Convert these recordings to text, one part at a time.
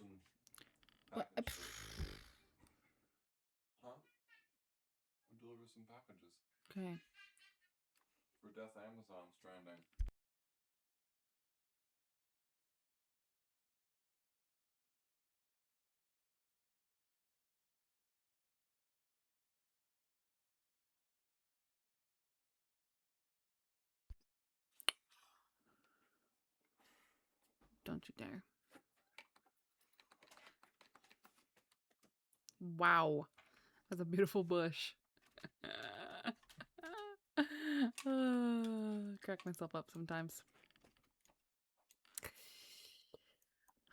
some What? packages. Huh? I'll deliver some packages. Okay. For Death Amazon Stranding. Don't you dare. Wow. That's a beautiful bush. Crack myself up sometimes.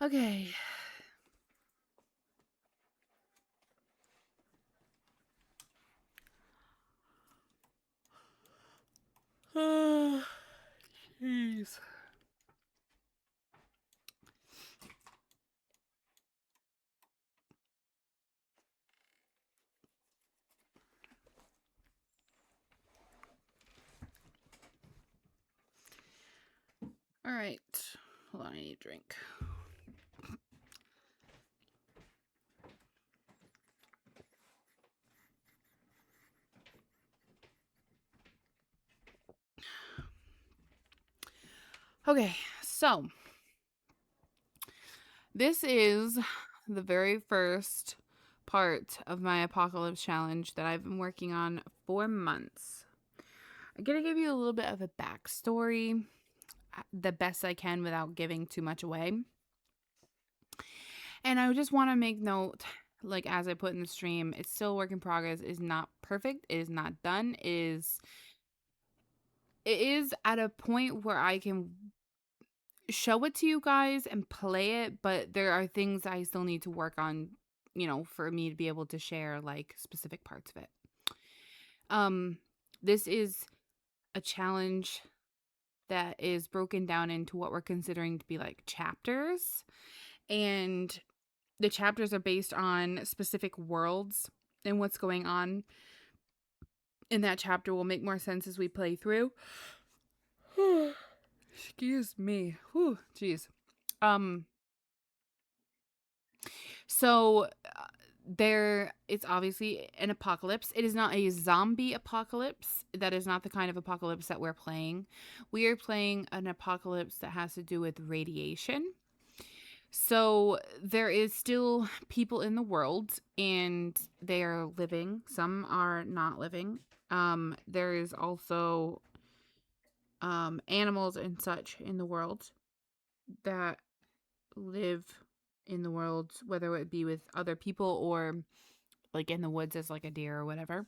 Okay. Jeez. All right. Hold on, I need a drink. Okay, so this is the very first part of my apocalypse challenge that I've been working on for months. I'm gonna give you a little bit of a backstory, the best I can without giving too much away. And I just want to make note, like as I put in the stream, it's still a work in progress. It is not perfect. It is not done. It is at a point where I can show it to you guys and play it, but there are things I still need to work on, for me to be able to share like specific parts of it. This is a challenge that is broken down into what we're considering to be like chapters, and the chapters are based on specific worlds, and what's going on in that chapter will make more sense as we play through. Excuse me. Whew, jeez. So there it's obviously an apocalypse. It is not a zombie apocalypse. That is not the kind of apocalypse that we're playing. We are playing an apocalypse that has to do with radiation. So there is still people in the world and they are living. Some are not living. There is also animals and such in the world that live in the world, whether it be with other people or like in the woods as like a deer or whatever.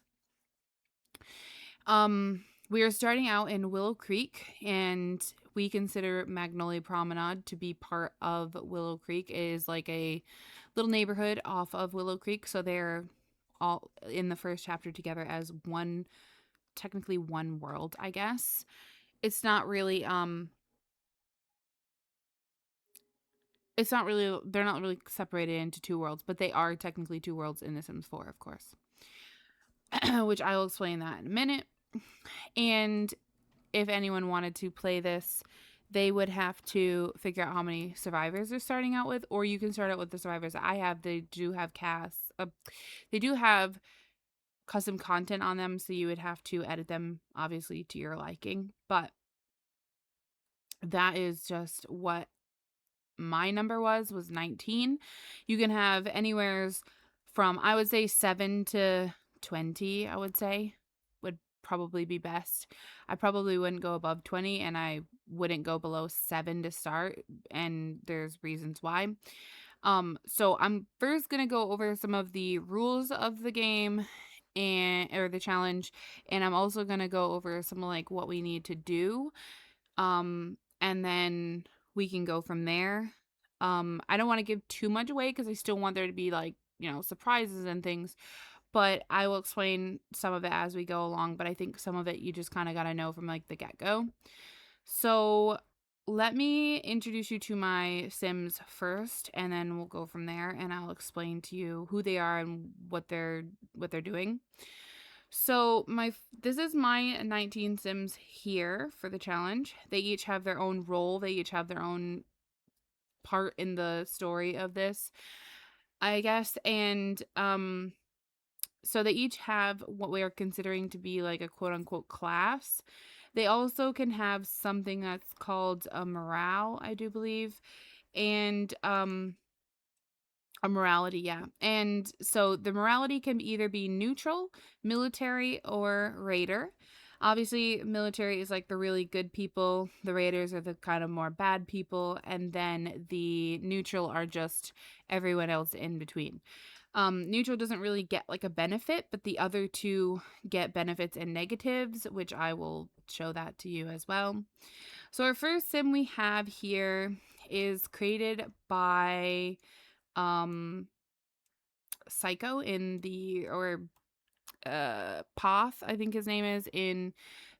We are starting out in Willow Creek, and we consider Magnolia Promenade to be part of Willow Creek. It is like a little neighborhood off of Willow Creek, so they're all in the first chapter together as one, technically one world, I guess. It's not really they're not really separated into two worlds, but they are technically two worlds in The Sims 4, of course. Which I will explain that in a minute. And if anyone wanted to play this, they would have to figure out how many survivors they're starting out with, or you can start out with the survivors that I have. They do have casts. They do have custom content on them, so you would have to edit them, obviously, to your liking. But that is just what my number was 19. You can have anywheres from, I would say, 7 to 20, I would say, would probably be best. I probably wouldn't go above 20, and I wouldn't go below 7 to start, and there's reasons why. So I'm first going to go over some of the rules of the game or the challenge, and I'm also going to go over some like what we need to do. And then we can go from there. I don't want to give too much away because I still want there to be like, surprises and things, but I will explain some of it as we go along. But I think some of it you just kind of got to know from like the get-go. So let me introduce you to my Sims first, and then we'll go from there, and I'll explain to you who they are and what they're doing. So this is my 19 Sims here for the challenge. They each have their own role. They each have their own part in the story of this, I guess. And so they each have what we are considering to be like a quote unquote class. They also can have something that's called a morale, I do believe. And a morality, yeah. And so the morality can either be neutral, military, or raider. Obviously, military is like the really good people. The raiders are the kind of more bad people. And then the neutral are just everyone else in between. Neutral doesn't really get like a benefit, but the other two get benefits and negatives, which I will show that to you as well. So our first sim we have here is created by Psycho in the, or Poth, I think his name is, in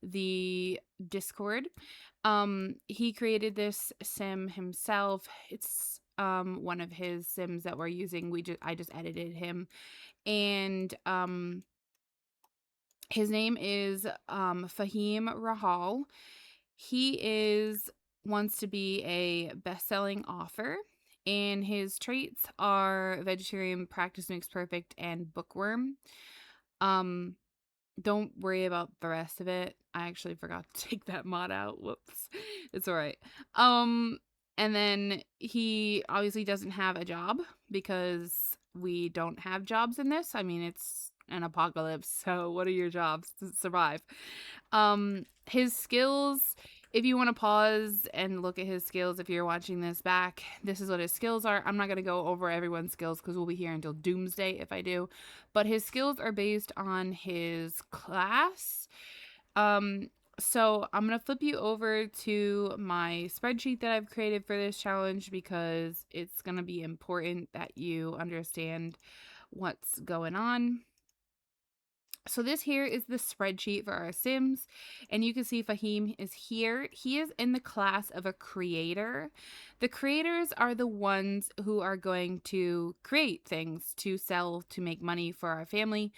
the Discord. He created this sim himself. It's one of his sims that we're using. I just edited him. And his name is Fahim Rahal. He wants to be a best-selling author, and his traits are vegetarian, practice makes perfect, and bookworm. Don't worry about the rest of it. I actually forgot to take that mod out. Whoops. It's all right. And then he obviously doesn't have a job because we don't have jobs in this. I mean, it's an apocalypse, so what are your jobs to survive? His skills, if you want to pause and look at his skills, if you're watching this back, this is what his skills are. I'm not going to go over everyone's skills because we'll be here until doomsday if I do. But his skills are based on his class. So I'm going to flip you over to my spreadsheet that I've created for this challenge because it's going to be important that you understand what's going on. So this here is the spreadsheet for our Sims, and you can see Fahim is here. He is in the class of a creator. The creators are the ones who are going to create things to sell to make money for our family.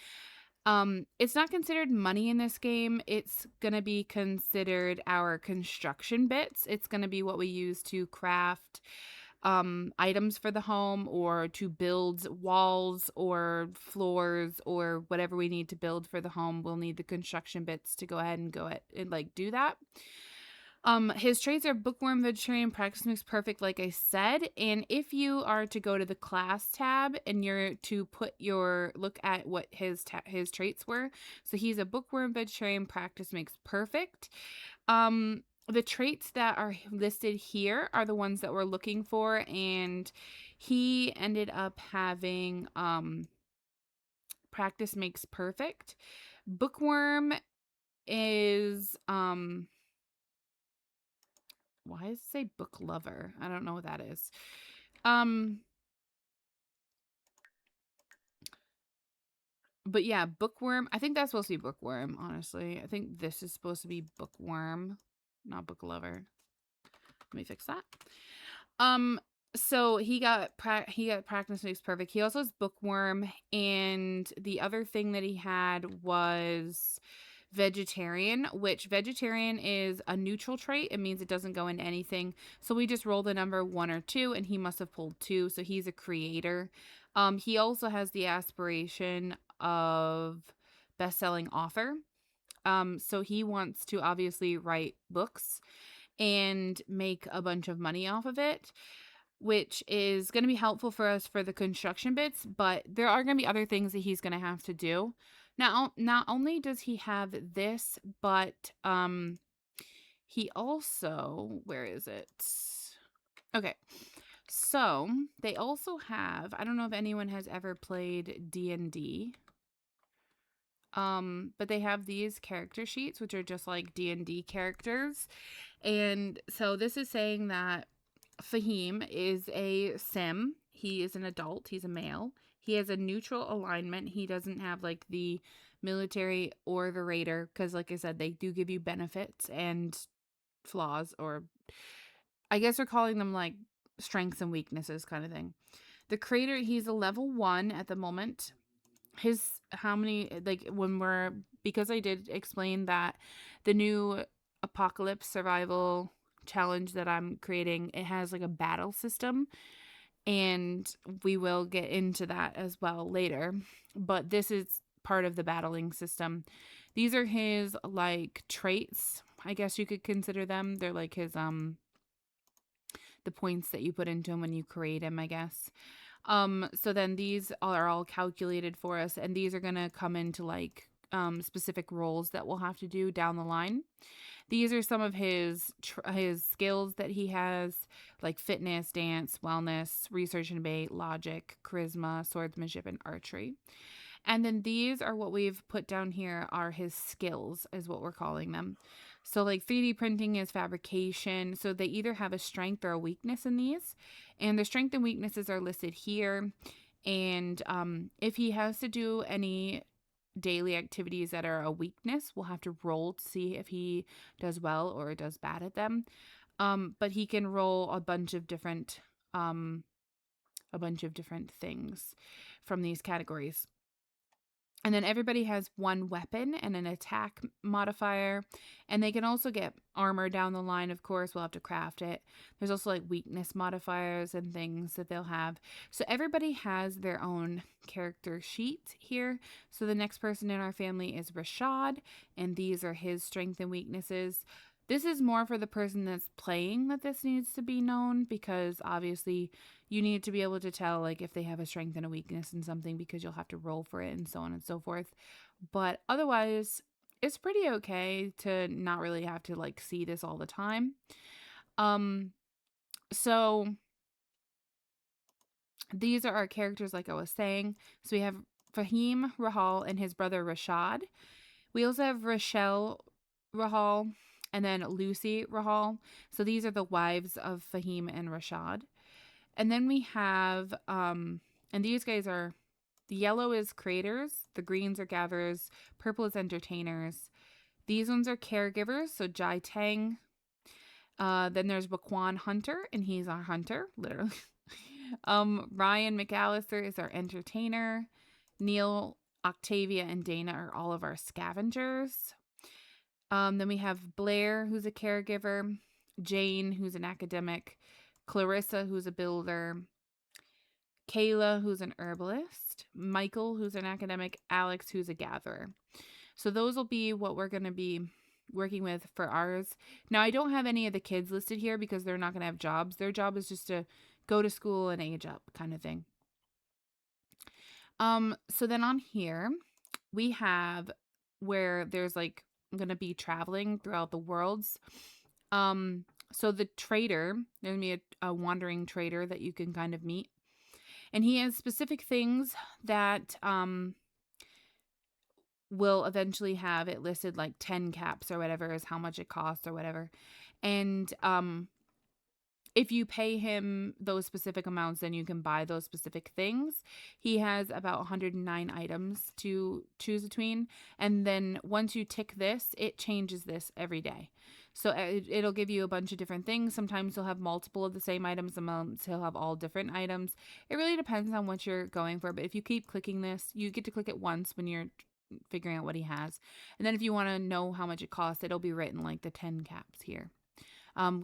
It's not considered money in this game. It's going to be considered our construction bits. It's going to be what we use to craft items for the home, or to build walls or floors or whatever we need to build for the home. We'll need the construction bits to go ahead and do that. His traits are bookworm, vegetarian, practice makes perfect, like I said. And if you are to go to the class tab and you're to look at what his traits were. So he's a bookworm, vegetarian, practice makes perfect. The traits that are listed here are the ones that we're looking for, and he ended up having practice makes perfect. Bookworm is why does it say book lover? I don't know what that is. But yeah, bookworm. I think that's supposed to be bookworm, honestly. I think this is supposed to be bookworm, not book lover. Let me fix that. So he got practice makes perfect. He also has bookworm, and the other thing that he had was vegetarian, which vegetarian is a neutral trait. It means it doesn't go into anything. So we just roll the number 1 or 2, and he must have pulled 2. So he's a creator. He also has the aspiration of best-selling author. So he wants to obviously write books and make a bunch of money off of it, which is going to be helpful for us for the construction bits, but there are going to be other things that he's going to have to do. Now, not only does he have this, but he also, where is it? Okay. So, they also have, I don't know if anyone has ever played D&D. But they have these character sheets, which are just like D&D characters. And so this is saying that Fahim is a sim. He is an adult. He's a male. He has a neutral alignment. He doesn't have like the military or the raider, because like I said, they do give you benefits and flaws, or I guess we're calling them like strengths and weaknesses kind of thing. The creator, he's a level 1 at the moment. Because I did explain that the new apocalypse survival challenge that I'm creating, it has like a battle system, and we will get into that as well later. But this is part of the battling system. These are his like traits, I guess you could consider them. They're like his the points that you put into him when you create him, I guess. So then these are all calculated for us, and these are gonna come into like specific roles that we'll have to do down the line. These are some of his skills that he has, like fitness, dance, wellness, research and debate, logic, charisma, swordsmanship, and archery. And then these are what we've put down here are his skills, is what we're calling them. So like 3D printing is fabrication. So they either have a strength or a weakness in these. And the strength and weaknesses are listed here. And if he has to do any daily activities that are a weakness, we'll have to roll to see if he does well or does bad at them. But he can roll a bunch of different things from these categories. And then everybody has one weapon and an attack modifier. And they can also get armor down the line, of course. We'll have to craft it. There's also like weakness modifiers and things that they'll have. So everybody has their own character sheet here. So the next person in our family is Rashad, and these are his strengths and weaknesses. This is more for the person that's playing that this needs to be known, because obviously you need to be able to tell like if they have a strength and a weakness in something, because you'll have to roll for it and so on and so forth. But otherwise, it's pretty okay to not really have to like see this all the time. So these are our characters, like I was saying. So we have Fahim Rahal and his brother Rashad. We also have Rochelle Rahal and then Lucy Rahal. So these are the wives of Fahim and Rashad. And then we have, and these guys are, the yellow is creators, the greens are gatherers, purple is entertainers. These ones are caregivers, so Jai Tang. Then there's Wakwan Hunter, and he's our hunter, literally. Ryan McAllister is our entertainer. Neil, Octavia, and Dana are all of our scavengers. Then we have Blair, who's a caregiver, Jane, who's an academic, Clarissa, who's a builder, Kayla, who's an herbalist, Michael, who's an academic, Alex, who's a gatherer. So those will be what we're going to be working with for ours. Now, I don't have any of the kids listed here because they're not going to have jobs. Their job is just to go to school and age up kind of thing. So then on here, we have where there's like going to be traveling throughout the worlds. So the trader, there's going to be a wandering trader that you can kind of meet. And he has specific things that will eventually have it listed, like 10 caps or whatever is how much it costs or whatever. And if you pay him those specific amounts, then you can buy those specific things. He has about 109 items to choose between. And then once you tick this, it changes this every day. So it'll give you a bunch of different things. Sometimes he'll have multiple of the same items. Sometimes he'll have all different items. It really depends on what you're going for. But if you keep clicking this, you get to click it once when you're figuring out what he has. And then if you want to know how much it costs, it'll be written like the 10 caps here.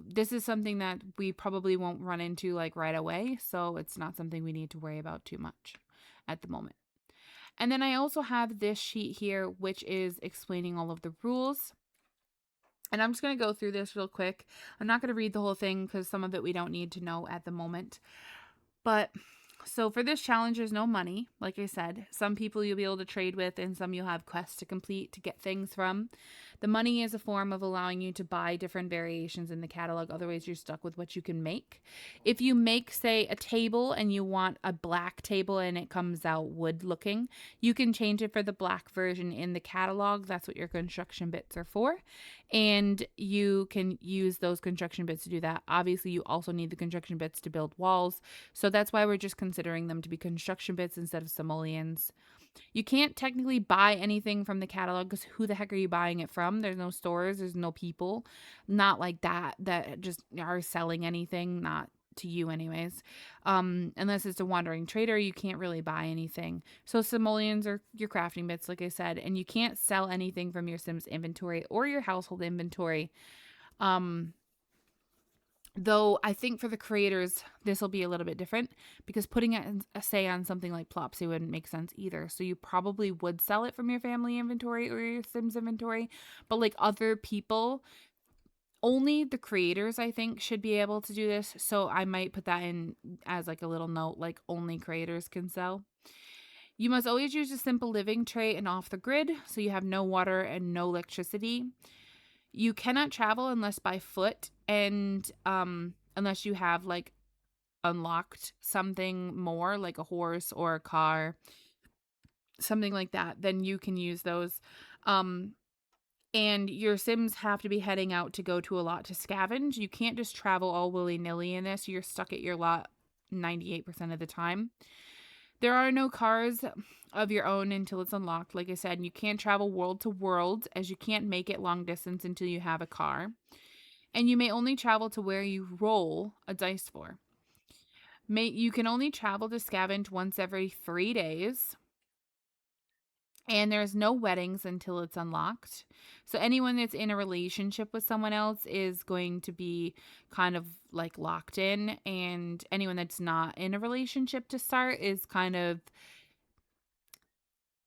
This is something that we probably won't run into like right away, so it's not something we need to worry about too much at the moment. And then I also have this sheet here, which is explaining all of the rules. And I'm just going to go through this real quick. I'm not going to read the whole thing because some of it we don't need to know at the moment. But so for this challenge, there's no money. Like I said, some people you'll be able to trade with and some you'll have quests to complete to get things from. The money is a form of allowing you to buy different variations in the catalog. Otherwise, you're stuck with what you can make. If you make, say, a table and you want a black table and it comes out wood looking, you can change it for the black version in the catalog. That's what your construction bits are for. And you can use those construction bits to do that. Obviously, you also need the construction bits to build walls. So that's why we're just considering them to be construction bits instead of simoleons. You can't technically buy anything from the catalog because who the heck are you buying it from? There's no stores, there's no people, not like that just are selling anything, not to you anyways. Unless it's a wandering trader, you can't really buy anything. So simoleons are your crafting bits, like I said, and you can't sell anything from your Sims inventory or your household inventory. Though I think for the creators, this will be a little bit different because putting a say on something like Plopsy wouldn't make sense either. So you probably would sell it from your family inventory or your Sims inventory. But like other people, only the creators, I think, should be able to do this. So I might put that in as like a little note, like only creators can sell. You must always use a simple living tray and off the grid, so you have no water and no electricity. You cannot travel unless by foot and unless you have like unlocked something more like a horse or a car, something like that, then you can use those. And your Sims have to be heading out to go to a lot to scavenge. You can't just travel all willy-nilly in this. You're stuck at your lot 98% of the time. There are no cars of your own until it's unlocked, like I said, and you can't travel world to world as you can't make it long distance until you have a car. And you may only travel to where you roll a dice for. You can only travel to scavenge once every 3 days. And there's no weddings until it's unlocked. So anyone that's in a relationship with someone else is going to be kind of like locked in. And anyone that's not in a relationship to start is kind of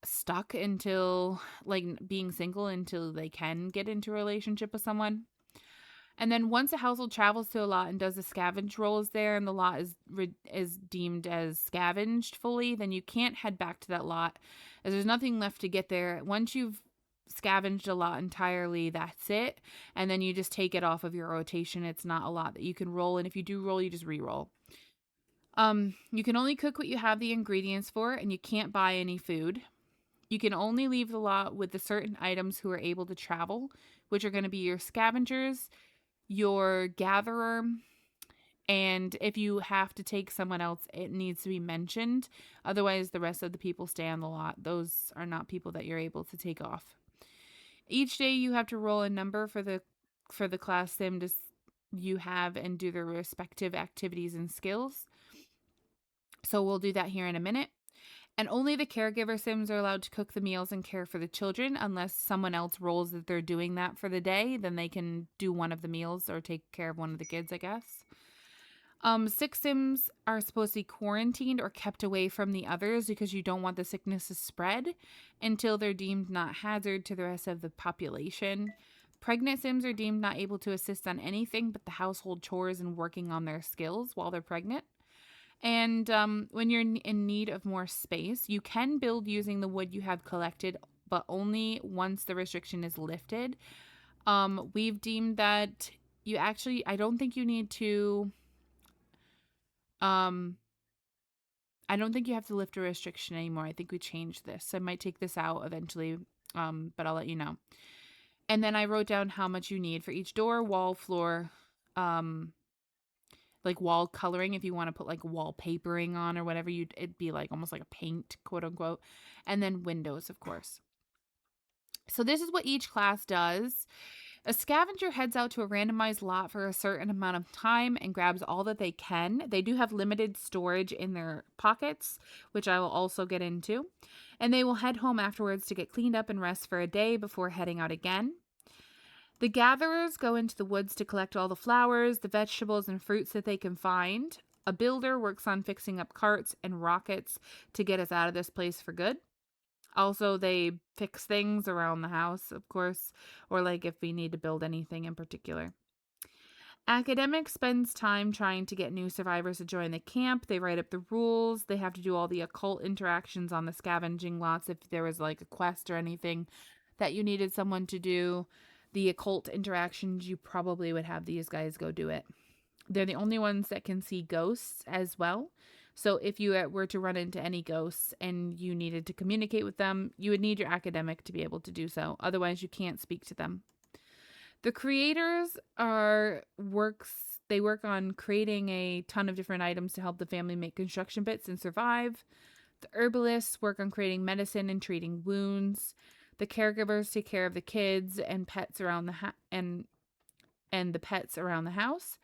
stuck until like being single until they can get into a relationship with someone. And then once a household travels to a lot and does the scavenge rolls there and the lot is deemed as scavenged fully, then you can't head back to that lot as there's nothing left to get there. Once you've scavenged a lot entirely, that's it. And then you just take it off of your rotation. It's not a lot that you can roll. And if you do roll, you just re-roll. You can only cook what you have the ingredients for, and you can't buy any food. You can only leave the lot with the certain items who are able to travel, which are going to be your scavengers, your gatherer, and if you have to take someone else, it needs to be mentioned. Otherwise, the rest of the people stay on the lot. Those are not people that you're able to take off. Each day you have to roll a number for the class sim you have and do their respective activities and skills. So we'll do that here in a minute. And only the caregiver Sims are allowed to cook the meals and care for the children unless someone else rolls that they're doing that for the day. Then they can do one of the meals or take care of one of the kids, I guess. 6 Sims are supposed to be quarantined or kept away from the others because you don't want the sickness to spread until they're deemed not hazard to the rest of the population. Pregnant Sims are deemed not able to assist on anything but the household chores and working on their skills while they're pregnant. And when you're in need of more space, you can build using the wood you have collected, but only once the restriction is lifted. We've deemed that I don't think you need to, I don't think you have to lift a restriction anymore. I think we changed this. I might take this out eventually, but I'll let you know. And then I wrote down how much you need for each door, wall, floor, like wall coloring if you want to put like wallpapering on or whatever. It'd be like almost like a paint, quote unquote. And then windows, of course. So this is what each class does. A scavenger heads out to a randomized lot for a certain amount of time and grabs all that they can. They do have limited storage in their pockets, which I will also get into. And they will head home afterwards to get cleaned up and rest for a day before heading out again. The gatherers go into the woods to collect all the flowers, the vegetables, and fruits that they can find. A builder works on fixing up carts and rockets to get us out of this place for good. Also, they fix things around the house, of course, or like if we need to build anything in particular. Academic spends time trying to get new survivors to join the camp. They write up the rules. They have to do all the occult interactions on the scavenging lots if there was like a quest or anything that you needed someone to do. The occult interactions, you probably would have these guys go do it. They're the only ones that can see ghosts as well. So if you were to run into any ghosts and you needed to communicate with them, you would need your academic to be able to do so. Otherwise, you can't speak to them. The creators they work on creating a ton of different items to help the family make construction bits and survive. The herbalists work on creating medicine and treating wounds. The caregivers take care of the kids and pets around the and the pets around the house.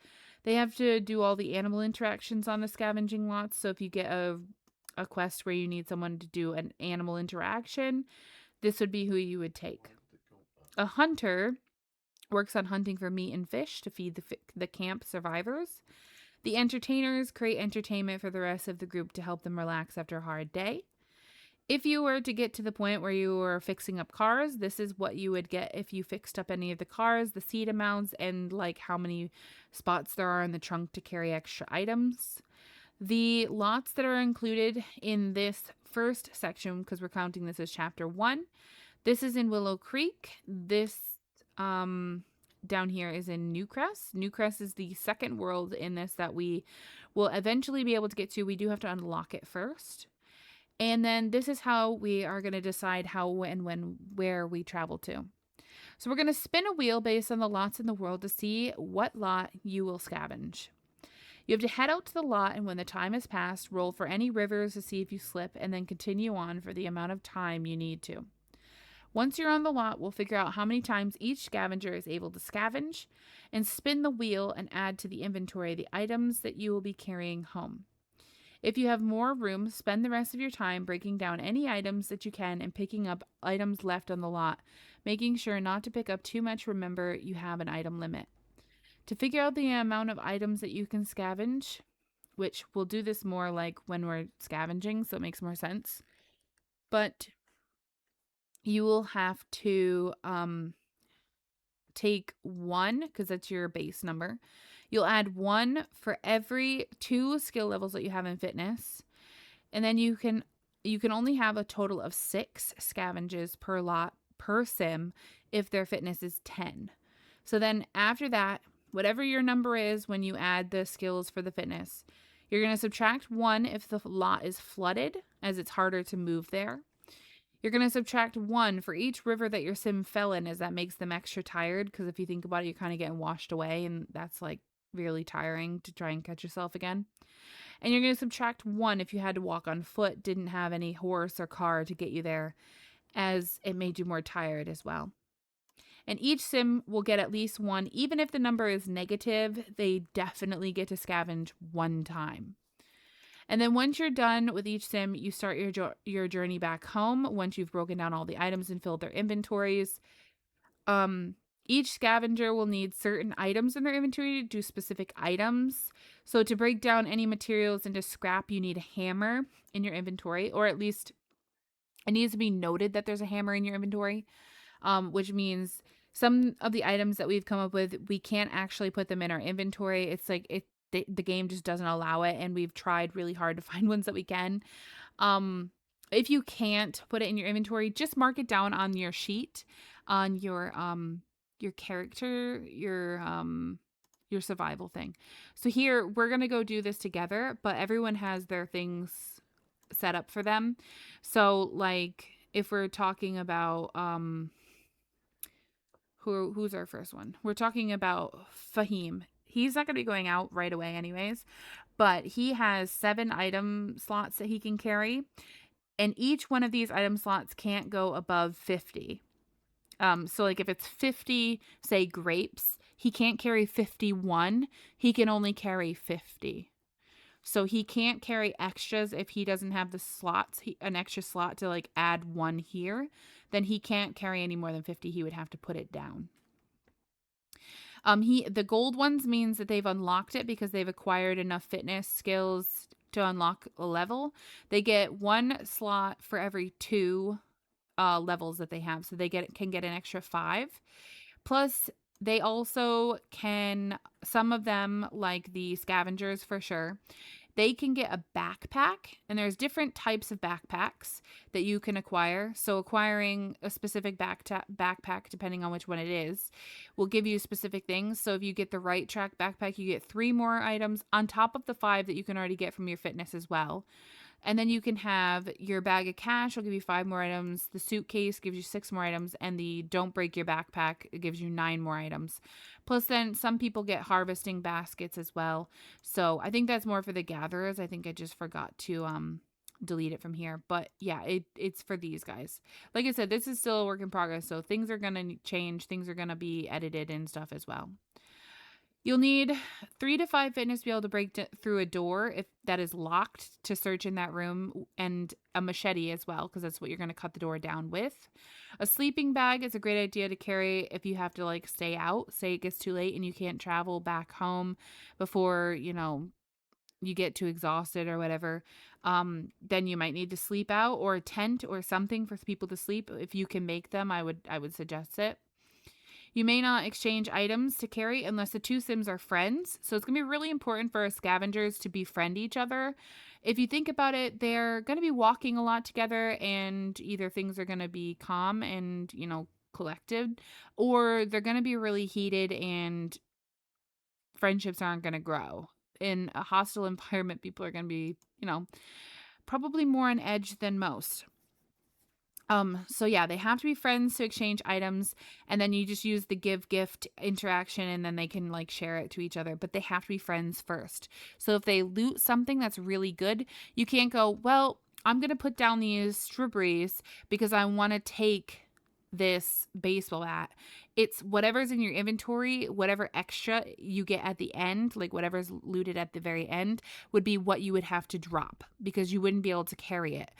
They have to do all the animal interactions on the scavenging lots. So if you get a quest where you need someone to do an animal interaction, this would be who you would take. A hunter works on hunting for meat and fish to feed the camp survivors. The entertainers create entertainment for the rest of the group to help them relax after a hard day. If you were to get to the point where you were fixing up cars, this is what you would get if you fixed up any of the cars, the seat amounts, and like how many spots there are in the trunk to carry extra items. The lots that are included in this first section, because we're counting this as chapter 1, this is in Willow Creek. This down here is in Newcrest. Newcrest is the second world in this that we will eventually be able to get to. We do have to unlock it first. And then this is how we are going to decide how and where we travel to. So we're going to spin a wheel based on the lots in the world to see what lot you will scavenge. You have to head out to the lot, and when the time has passed, roll for any rivers to see if you slip, and then continue on for the amount of time you need to. Once you're on the lot, we'll figure out how many times each scavenger is able to scavenge, and spin the wheel and add to the inventory the items that you will be carrying home. If you have more room, spend the rest of your time breaking down any items that you can and picking up items left on the lot, making sure not to pick up too much. Remember, you have an item limit. To figure out the amount of items that you can scavenge, which we'll do this more like when we're scavenging, so it makes more sense. But you will have to take 1, because that's your base number. You'll add 1 for every 2 skill levels that you have in fitness. And then you can only have a total of 6 scavenges per lot per sim if their fitness is 10. So then after that, whatever your number is when you add the skills for the fitness, you're going to subtract 1 if the lot is flooded, as it's harder to move there. You're going to subtract 1 for each river that your sim fell in, as that makes them extra tired, because if you think about it, you're kind of getting washed away, and that's like really tiring to try and catch yourself again. And you're going to subtract 1 if you had to walk on foot, didn't have any horse or car to get you there, as it made you more tired as well. And each sim will get at least 1. Even if the number is negative, they definitely get to scavenge 1 time. And then once you're done with each sim, you start your journey back home once you've broken down all the items and filled their inventories. Each scavenger will need certain items in their inventory to do specific items. So to break down any materials into scrap, you need a hammer in your inventory, or at least it needs to be noted that there's a hammer in your inventory, which means some of the items that we've come up with, we can't actually put them in our inventory. It's like the game just doesn't allow it, and we've tried really hard to find ones that we can. If you can't put it in your inventory, just mark it down on your sheet, on your character, your survival thing. So here we're gonna go do this together, but everyone has their things set up for them. So like if we're talking about who's our first one? We're talking about Fahim. He's not going to be going out right away anyways, but he has 7 item slots that he can carry, and each one of these item slots can't go above 50. So like if it's 50, say grapes, he can't carry 51. He can only carry 50. So he can't carry extras if he doesn't have the slots, an extra slot to like add 1 here. Then he can't carry any more than 50. He would have to put it down. The gold ones means that they've unlocked it because they've acquired enough fitness skills to unlock a level. They get 1 slot for every 2 levels that they have, so they can get an extra 5. Plus, they also can, some of them, like the scavengers for sure, they can get a backpack, and there's different types of backpacks that you can acquire. So acquiring a specific backpack, depending on which one it is, will give you specific things. So if you get the right track backpack, you get 3 more items on top of the 5 that you can already get from your fitness as well. And then you can have your bag of cash will give you 5 more items. The suitcase gives you 6 more items. And the don't break your backpack, it gives you 9 more items. Plus then some people get harvesting baskets as well. So I think that's more for the gatherers. I think I just forgot to delete it from here. But yeah, it's for these guys. Like I said, this is still a work in progress. So things are going to change. Things are going to be edited and stuff as well. You'll need 3 to 5 fitness to be able to break through a door if that is locked to search in that room, and a machete as well, because that's what you're going to cut the door down with. A sleeping bag is a great idea to carry if you have to like stay out. Say it gets too late and you can't travel back home before, you get too exhausted or whatever. Then you might need to sleep out, or a tent or something for people to sleep. If you can make them, I would suggest it. You may not exchange items to carry unless the two Sims are friends. So it's going to be really important for scavengers to befriend each other. If you think about it, they're going to be walking a lot together, and either things are going to be calm and, collected, or they're going to be really heated and friendships aren't going to grow. In a hostile environment, people are going to be, probably more on edge than most. So yeah, they have to be friends to exchange items, and then you just use the give gift interaction, and then they can like share it to each other, but they have to be friends first. So if they loot something that's really good, you can't go, well, I'm going to put down these strawberries because I want to take this baseball bat. It's whatever's in your inventory, whatever extra you get at the end, like whatever's looted at the very end, would be what you would have to drop, because you wouldn't be able to carry it.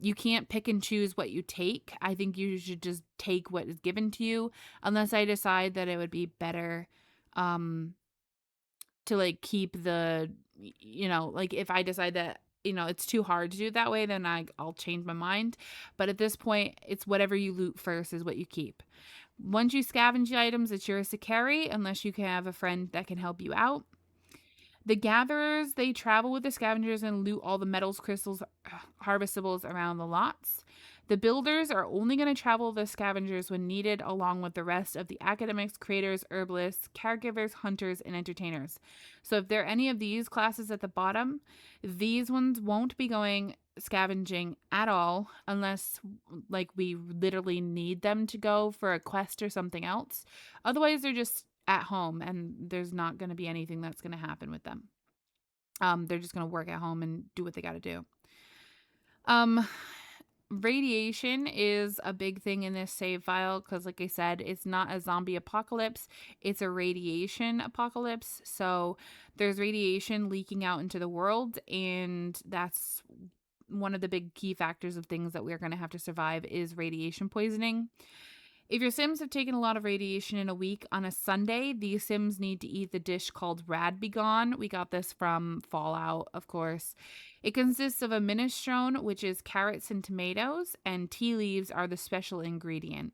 You can't pick and choose what you take. I think you should just take what is given to you, unless I decide that it would be better to like keep the, like if I decide that, it's too hard to do it that way, then I'll change my mind. But at this point, it's whatever you loot first is what you keep. Once you scavenge the items, it's yours to carry, unless you can have a friend that can help you out. The gatherers, they travel with the scavengers and loot all the metals, crystals, harvestables around the lots. The builders are only going to travel with the scavengers when needed, along with the rest of the academics, creators, herbalists, caregivers, hunters, and entertainers. So if there are any of these classes at the bottom, these ones won't be going scavenging at all unless like we literally need them to go for a quest or something else. Otherwise, they're just at home, and there's not going to be anything that's going to happen with them. They're just going to work at home and do what they got to do. Radiation is a big thing in this save file because, like I said, it's not a zombie apocalypse, it's a radiation apocalypse. So there's radiation leaking out into the world, and that's one of the big key factors of things that we're going to have to survive is radiation poisoning. If your Sims have taken a lot of radiation in a week, on a Sunday, these Sims need to eat the dish called Rad Be Gone. We got this from Fallout, of course. It consists of a minestrone, which is carrots and tomatoes, and tea leaves are the special ingredient.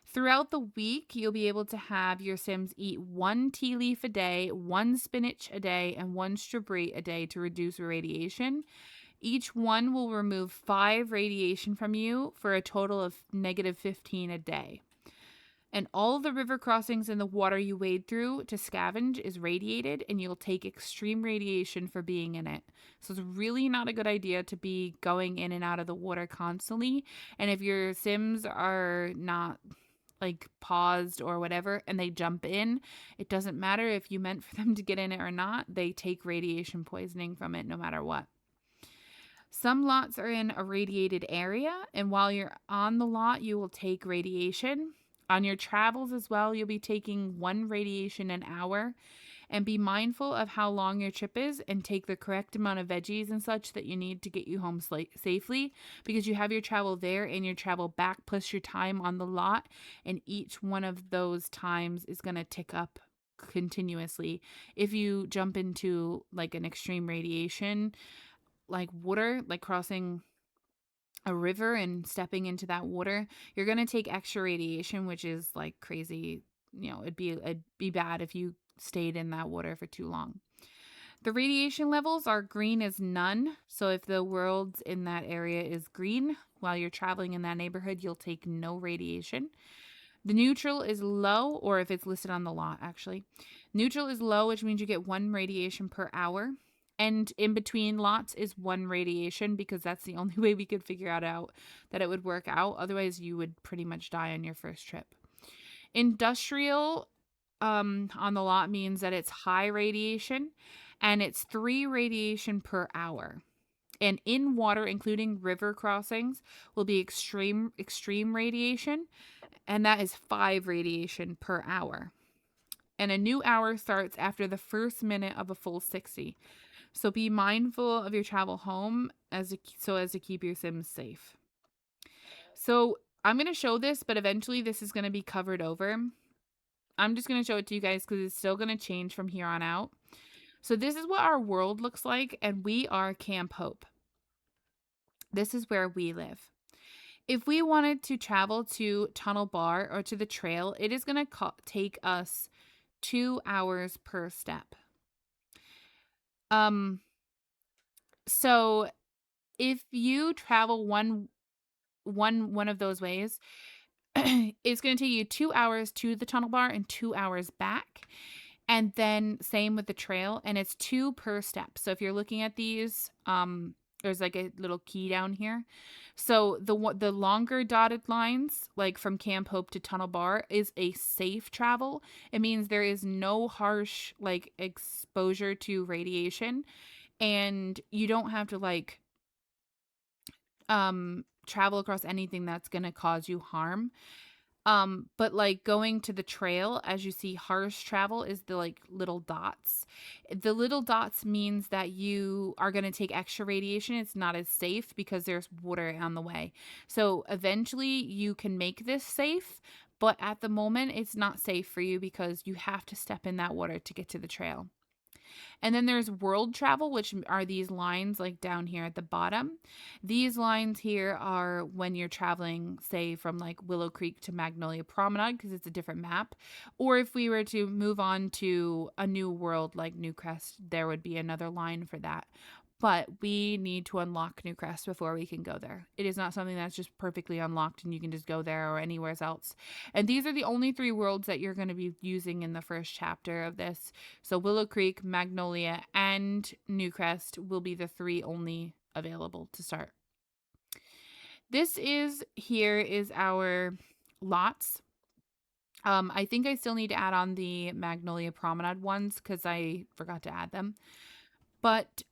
Throughout the week, you'll be able to have your Sims eat 1 tea leaf a day, 1 spinach a day, and 1 strawberry a day to reduce radiation. Each one will remove 5 radiation from you for a total of -15 a day. And all the river crossings and the water you wade through to scavenge is radiated, and you'll take extreme radiation for being in it. So it's really not a good idea to be going in and out of the water constantly. And if your Sims are not like paused or whatever and they jump in, it doesn't matter if you meant for them to get in it or not. They take radiation poisoning from it no matter what. Some lots are in a radiated area, and while you're on the lot, you will take radiation. On your travels as well, you'll be taking 1 radiation an hour. And be mindful of how long your trip is, and take the correct amount of veggies and such that you need to get you home safely, because you have your travel there and your travel back plus your time on the lot, and each one of those times is going to tick up continuously. If you jump into like an extreme radiation, like water, like crossing a river and stepping into that water, you're going to take extra radiation, which is like crazy. It'd be bad if you stayed in that water for too long. The radiation levels are green as none. So if the world in that area is green while you're traveling in that neighborhood, you'll take no radiation. The neutral is low, or if it's listed on the lot, actually. Neutral is low, which means you get 1 radiation per hour. And in between lots is 1 radiation, because that's the only way we could figure out that it would work out. Otherwise, you would pretty much die on your first trip. Industrial on the lot means that it's high radiation, and it's 3 radiation per hour. And in water, including river crossings, will be extreme radiation, and that is 5 radiation per hour. and a new hour starts after the first minute of a full 60. So be mindful of your travel home as to keep your Sims safe. So I'm going to show this, but eventually this is going to be covered over. I'm just going to show it to you guys because it's still going to change from here on out. So this is what our world looks like, and we are Camp Hope. This is where we live. If we wanted to travel to Tunnel Bar or to the trail, it is going to take us 2 hours per step. So if you travel one of those ways, it's going to take you 2 hours to the Tunnel Bar and 2 hours back. And then same with the trail, and it's 2 per step. So if you're looking at these, there's like a little key down here. So the longer dotted lines, like from Camp Hope to Tunnel Bar, is a safe travel. It means there is no harsh like exposure to radiation, and you don't have to like travel across anything that's going to cause you harm. But like going to the trail, as you see, harsh travel is the like little dots. The little dots means that you are going to take extra radiation. It's not as safe because there's water on the way. So eventually you can make this safe, but at the moment it's not safe for you because you have to step in that water to get to the trail. And then there's world travel, which are these lines like down here at the bottom. These lines here are when you're traveling, say, from like Willow Creek to Magnolia Promenade, because it's a different map. Or if we were to move on to a new world like Newcrest, there would be another line for that. But we need to unlock Newcrest before we can go there. It is not something that's just perfectly unlocked and you can just go there or anywhere else. And these are the only 3 worlds that you're going to be using in the first chapter of this. So Willow Creek, Magnolia, and Newcrest will be the 3 only available to start. This is our lots. I think I still need to add on the Magnolia Promenade ones because I forgot to add them. But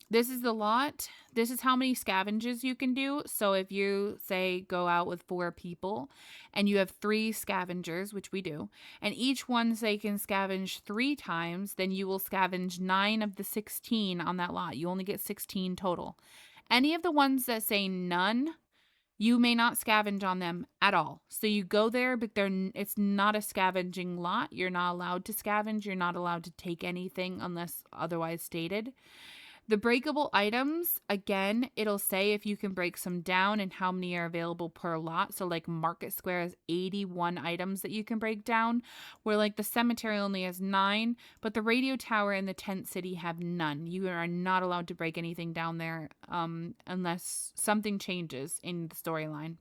this is the lot. This is how many scavenges you can do. So if you say go out with 4 people and you have 3 scavengers, which we do, and each one say can scavenge 3 times, then you will scavenge 9 of the 16 on that lot. You only get 16 total. Any of the ones that say none, you may not scavenge on them at all. So you go there, but it's not a scavenging lot. You're not allowed to scavenge. You're not allowed to take anything unless otherwise stated. The breakable items, again, it'll say if you can break some down and how many are available per lot. So like Market Square has 81 items that you can break down, where like the cemetery only has 9, but the radio tower and the tent city have none. You are not allowed to break anything down there unless something changes in the storyline.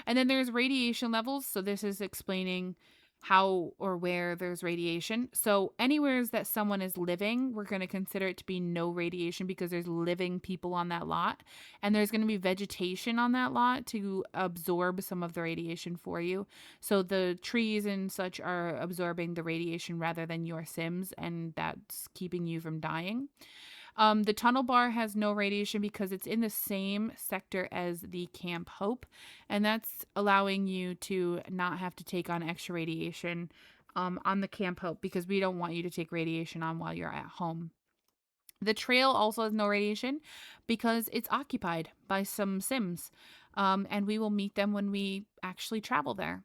And then there's radiation levels. So this is explaining how or where there's radiation. So anywhere that someone is living, we're going to consider it to be no radiation because there's living people on that lot. And there's going to be vegetation on that lot to absorb some of the radiation for you. So the trees and such are absorbing the radiation rather than your Sims, and that's keeping you from dying. The Tunnel Bar has no radiation because it's in the same sector as the Camp Hope, and that's allowing you to not have to take on extra radiation on the Camp Hope because we don't want you to take radiation on while you're at home. The trail also has no radiation because it's occupied by some Sims, and we will meet them when we actually travel there.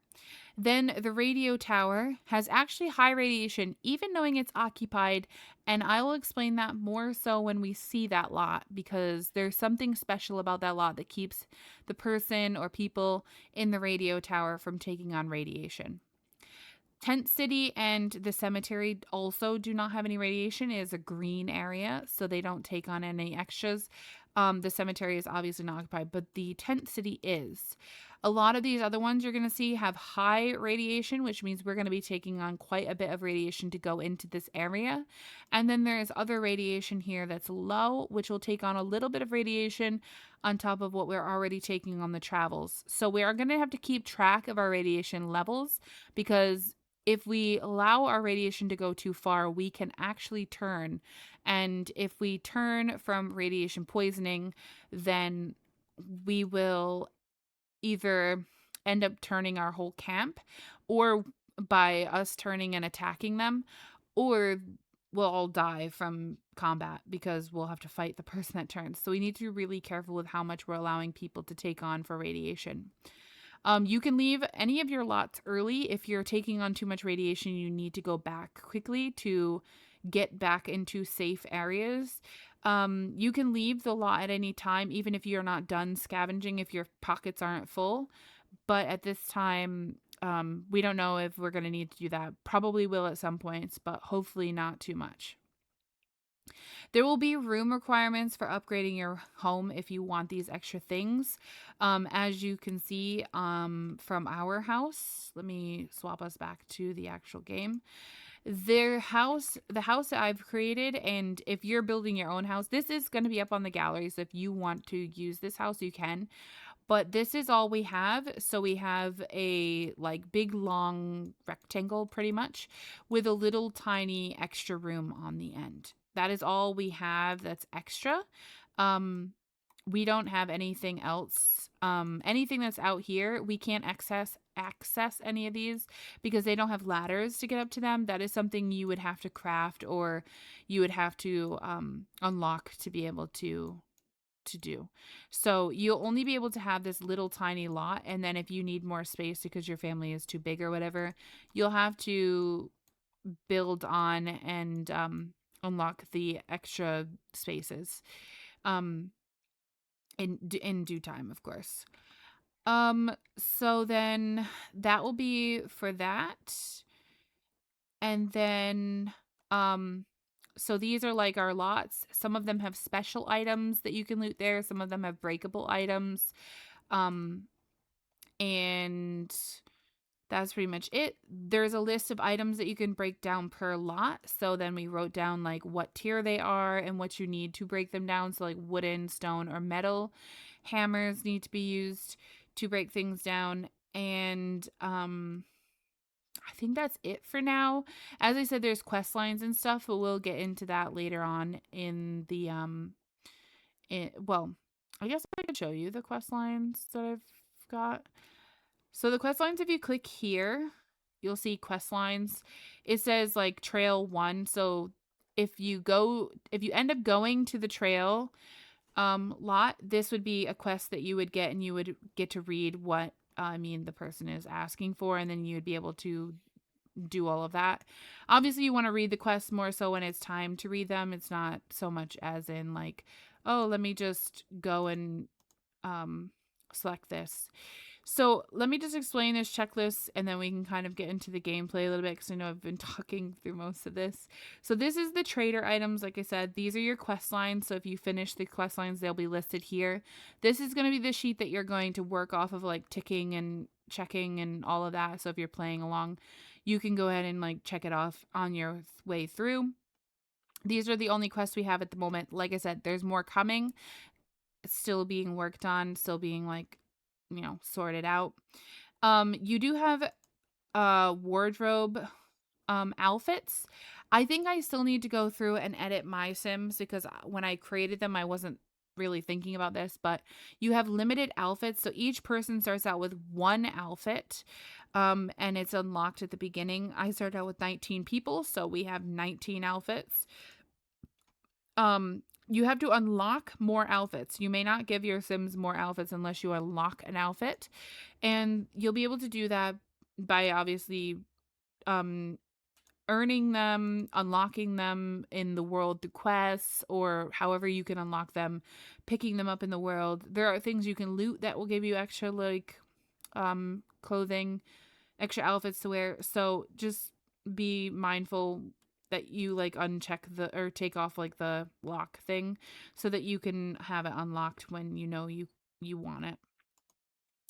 Then the radio tower has actually high radiation, even knowing it's occupied. And I will explain that more so when we see that lot, because there's something special about that lot that keeps the person or people in the radio tower from taking on radiation. Tent City and the cemetery also do not have any radiation. It is a green area, so they don't take on any extras. The cemetery is obviously not occupied, but the Tent City is. A lot of these other ones you're going to see have high radiation, which means we're going to be taking on quite a bit of radiation to go into this area. And then there's other radiation here that's low, which will take on a little bit of radiation on top of what we're already taking on the travels. So we are going to have to keep track of our radiation levels, because if we allow our radiation to go too far, we can actually turn. And if we turn from radiation poisoning, then we will either end up turning our whole camp, or by us turning and attacking them, or we'll all die from combat because we'll have to fight the person that turns. So we need to be really careful with how much we're allowing people to take on for radiation. You can leave any of your lots early. If you're taking on too much radiation, you need to go back quickly to get back into safe areas. You can leave the lot at any time, even if you're not done scavenging, if your pockets aren't full. But at this time, we don't know if we're going to need to do that. Probably will at some points, but hopefully not too much. There will be room requirements for upgrading your home if you want these extra things. As you can see from our house, let me swap us back to the actual game. The house that I've created, and if you're building your own house, this is going to be up on the gallery. So if you want to use this house, you can. But this is all we have. So we have a like big long rectangle pretty much with a little tiny extra room on the end. That is all we have that's extra. We don't have anything else. Anything that's out here, we can't access any of these because they don't have ladders to get up to them. That is something you would have to craft, or you would have to unlock to be able to do. So you'll only be able to have this little tiny lot, and then if you need more space because your family is too big or whatever, you'll have to build on and unlock the extra spaces in due time, of course. So then that will be for that. And then so these are like our lots. Some of them have special items that you can loot there. Some of them have breakable items. And that's pretty much it. There's a list of items that you can break down per lot. So then we wrote down like what tier they are and what you need to break them down. So like wooden, stone, or metal. Hammers need to be used to break things down. And I think that's it for now. As I said, there's quest lines and stuff, but we'll get into that later on in the well, I guess I could show you the quest lines that I've got. So the quest lines, if you click here, you'll see quest lines. It says like trail 1. So if you end up going to the trail lot, this would be a quest that you would get, and you would get to read what the person is asking for, and then you would be able to do all of that. Obviously, you want to read the quests more so when it's time to read them. It's not so much as in like, oh, let me just go and select this. So let me just explain this checklist, and then we can kind of get into the gameplay a little bit, because I know I've been talking through most of this. So this is the trader items. Like I said, these are your quest lines. So if you finish the quest lines, they'll be listed here. This is going to be the sheet that you're going to work off of, like ticking and checking and all of that. So if you're playing along, you can go ahead and like check it off on your way through. These are the only quests we have at the moment. Like I said, there's more coming. It's still being worked on, still being like, sorted out. You do have wardrobe outfits. I think I still need to go through and edit my Sims, because when I created them, I wasn't really thinking about this, but you have limited outfits. So each person starts out with one outfit, and it's unlocked at the beginning. I started out with 19 people, so we have 19 outfits. You have to unlock more outfits. You may not give your Sims more outfits unless you unlock an outfit. And you'll be able to do that by obviously earning them, unlocking them in the world through quests, or however you can unlock them, picking them up in the world. There are things you can loot that will give you extra like clothing, extra outfits to wear. So just be mindful that you like uncheck or take off like the lock thing, so that you can have it unlocked when you want it.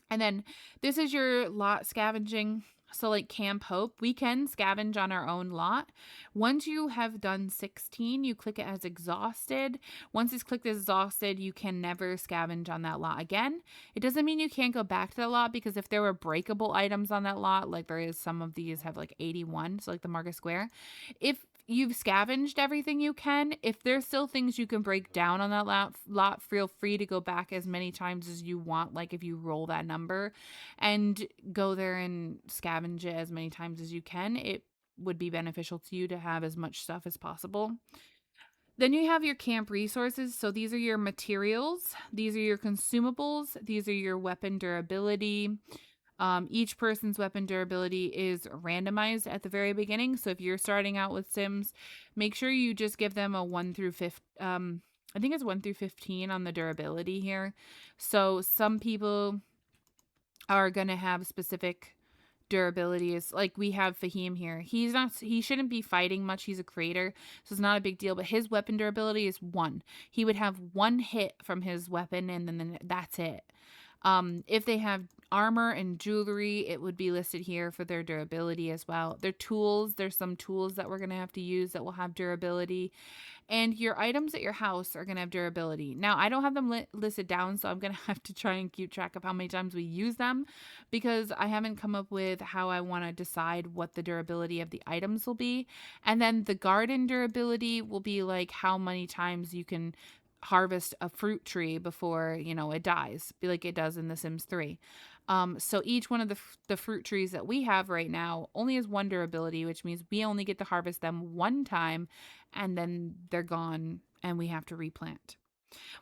And then this is your lot scavenging. So like Camp Hope, we can scavenge on our own lot. Once you have done 16, you click it as exhausted. Once it's clicked as exhausted, you can never scavenge on that lot again. It doesn't mean you can't go back to the lot, because if there were breakable items on that lot, like there is, some of these have like 81, so like the Market Square. If you've scavenged everything you can, if there's still things you can break down on that lot, feel free to go back as many times as you want. Like if you roll that number and go there and scavenge it as many times as you can, it would be beneficial to you to have as much stuff as possible. Then you have your camp resources. So these are your materials, these are your consumables, these are your weapon durability. Each person's weapon durability is randomized at the very beginning. So if you're starting out with Sims, make sure you just give them a 1 through 5. I think it's 1 through 15 on the durability here. So some people are going to have specific durability. Is like we have Fahim here. He shouldn't be fighting much. He's a creator, so it's not a big deal, but his weapon durability is 1. He would have 1 hit from his weapon and then that's it. If they have armor and jewelry, it would be listed here for their durability as well. Their tools, there's some tools that we're going to have to use that will have durability. And your items at your house are going to have durability. Now, I don't have them listed down, so I'm going to have to try and keep track of how many times we use them because I haven't come up with how I want to decide what the durability of the items will be. And then the garden durability will be like how many times you can harvest a fruit tree before, it dies, be like it does in The Sims 3. So each one of the fruit trees that we have right now only has 1 durability, which means we only get to harvest them 1 time and then they're gone and we have to replant.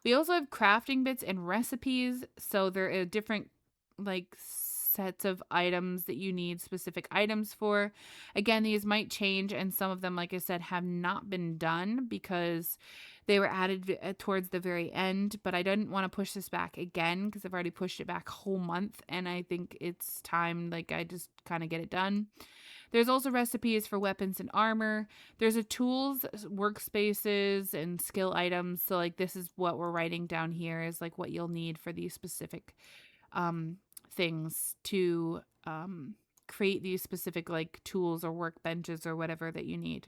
We also have crafting bits and recipes. So there are different like sets of items that you need specific items for. Again, these might change and some of them, like I said, have not been done because they were added towards the very end, but I didn't want to push this back again because I've already pushed it back a whole month and I think it's time, like I just kind of get it done. There's also recipes for weapons and armor. There's a tools, workspaces, and skill items. So like this is what we're writing down here is like what you'll need for these specific things to create these specific like tools or workbenches or whatever that you need.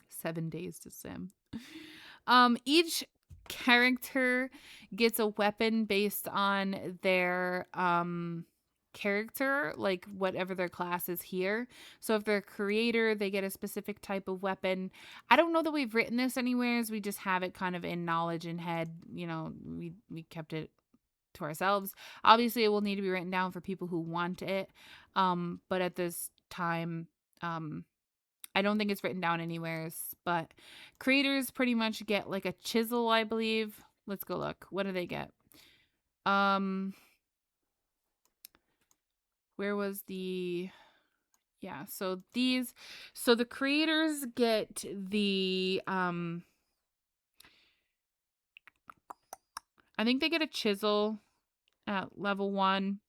7 days to sim. Each character gets a weapon based on their character, like whatever their class is here. So if they're a creator, they get a specific type of weapon. I don't know that we've written this anywhere. We just have it kind of in knowledge and head. We kept it to ourselves. Obviously, it will need to be written down for people who want it. But at this time, I don't think it's written down anywhere, but creators pretty much get like a chisel, I believe. Let's go look. What do they get? Where was the... Yeah, so the creators get the, I think they get a chisel at level 1.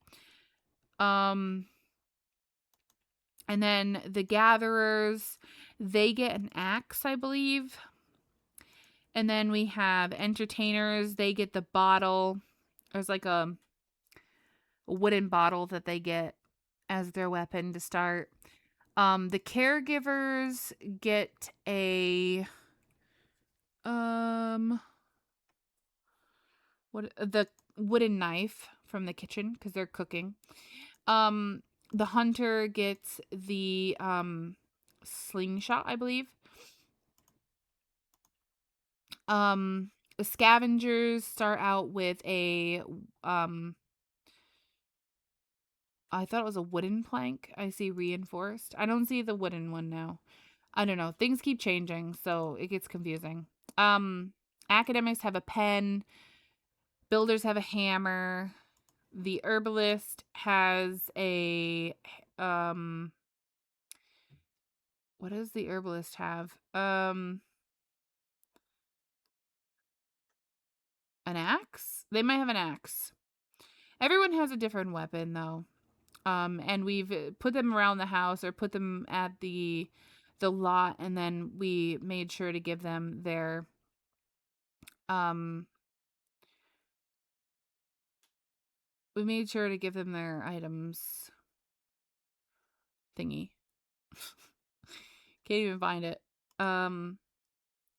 And then the gatherers, they get an axe, I believe. And then we have entertainers, they get the bottle. There's like a wooden bottle that they get as their weapon to start. The caregivers get a the wooden knife from the kitchen because they're cooking. The hunter gets the slingshot, I believe. The scavengers start out with a I thought it was a wooden plank. I see reinforced. I don't see the wooden one now. I don't know. Things keep changing, so it gets confusing. Academics have a pen. Builders have a hammer. The herbalist has a what does the herbalist have? An axe? They might have an axe. Everyone has a different weapon though. And we've put them around the house or put them at the lot, and then we made sure to give them their items thingy. Can't even find it. The